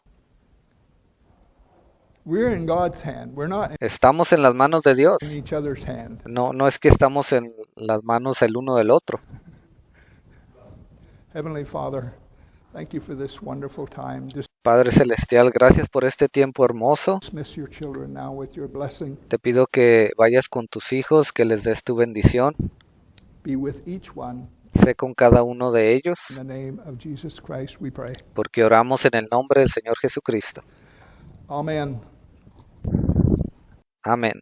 We're in God's hand. We're not Estamos en las manos de Dios. in each other's hand. No es que estamos en las manos el uno del otro. Heavenly Father, thank you for this wonderful time. Padre Celestial, gracias por este tiempo hermoso. Dismiss your children now with your blessing. Te pido que vayas con tus hijos, que les des tu bendición. Be with each one. Sé con cada uno de In ellos, the name of Jesus Christ, we pray. porque oramos en el nombre del Señor Jesucristo. Amen. Amén.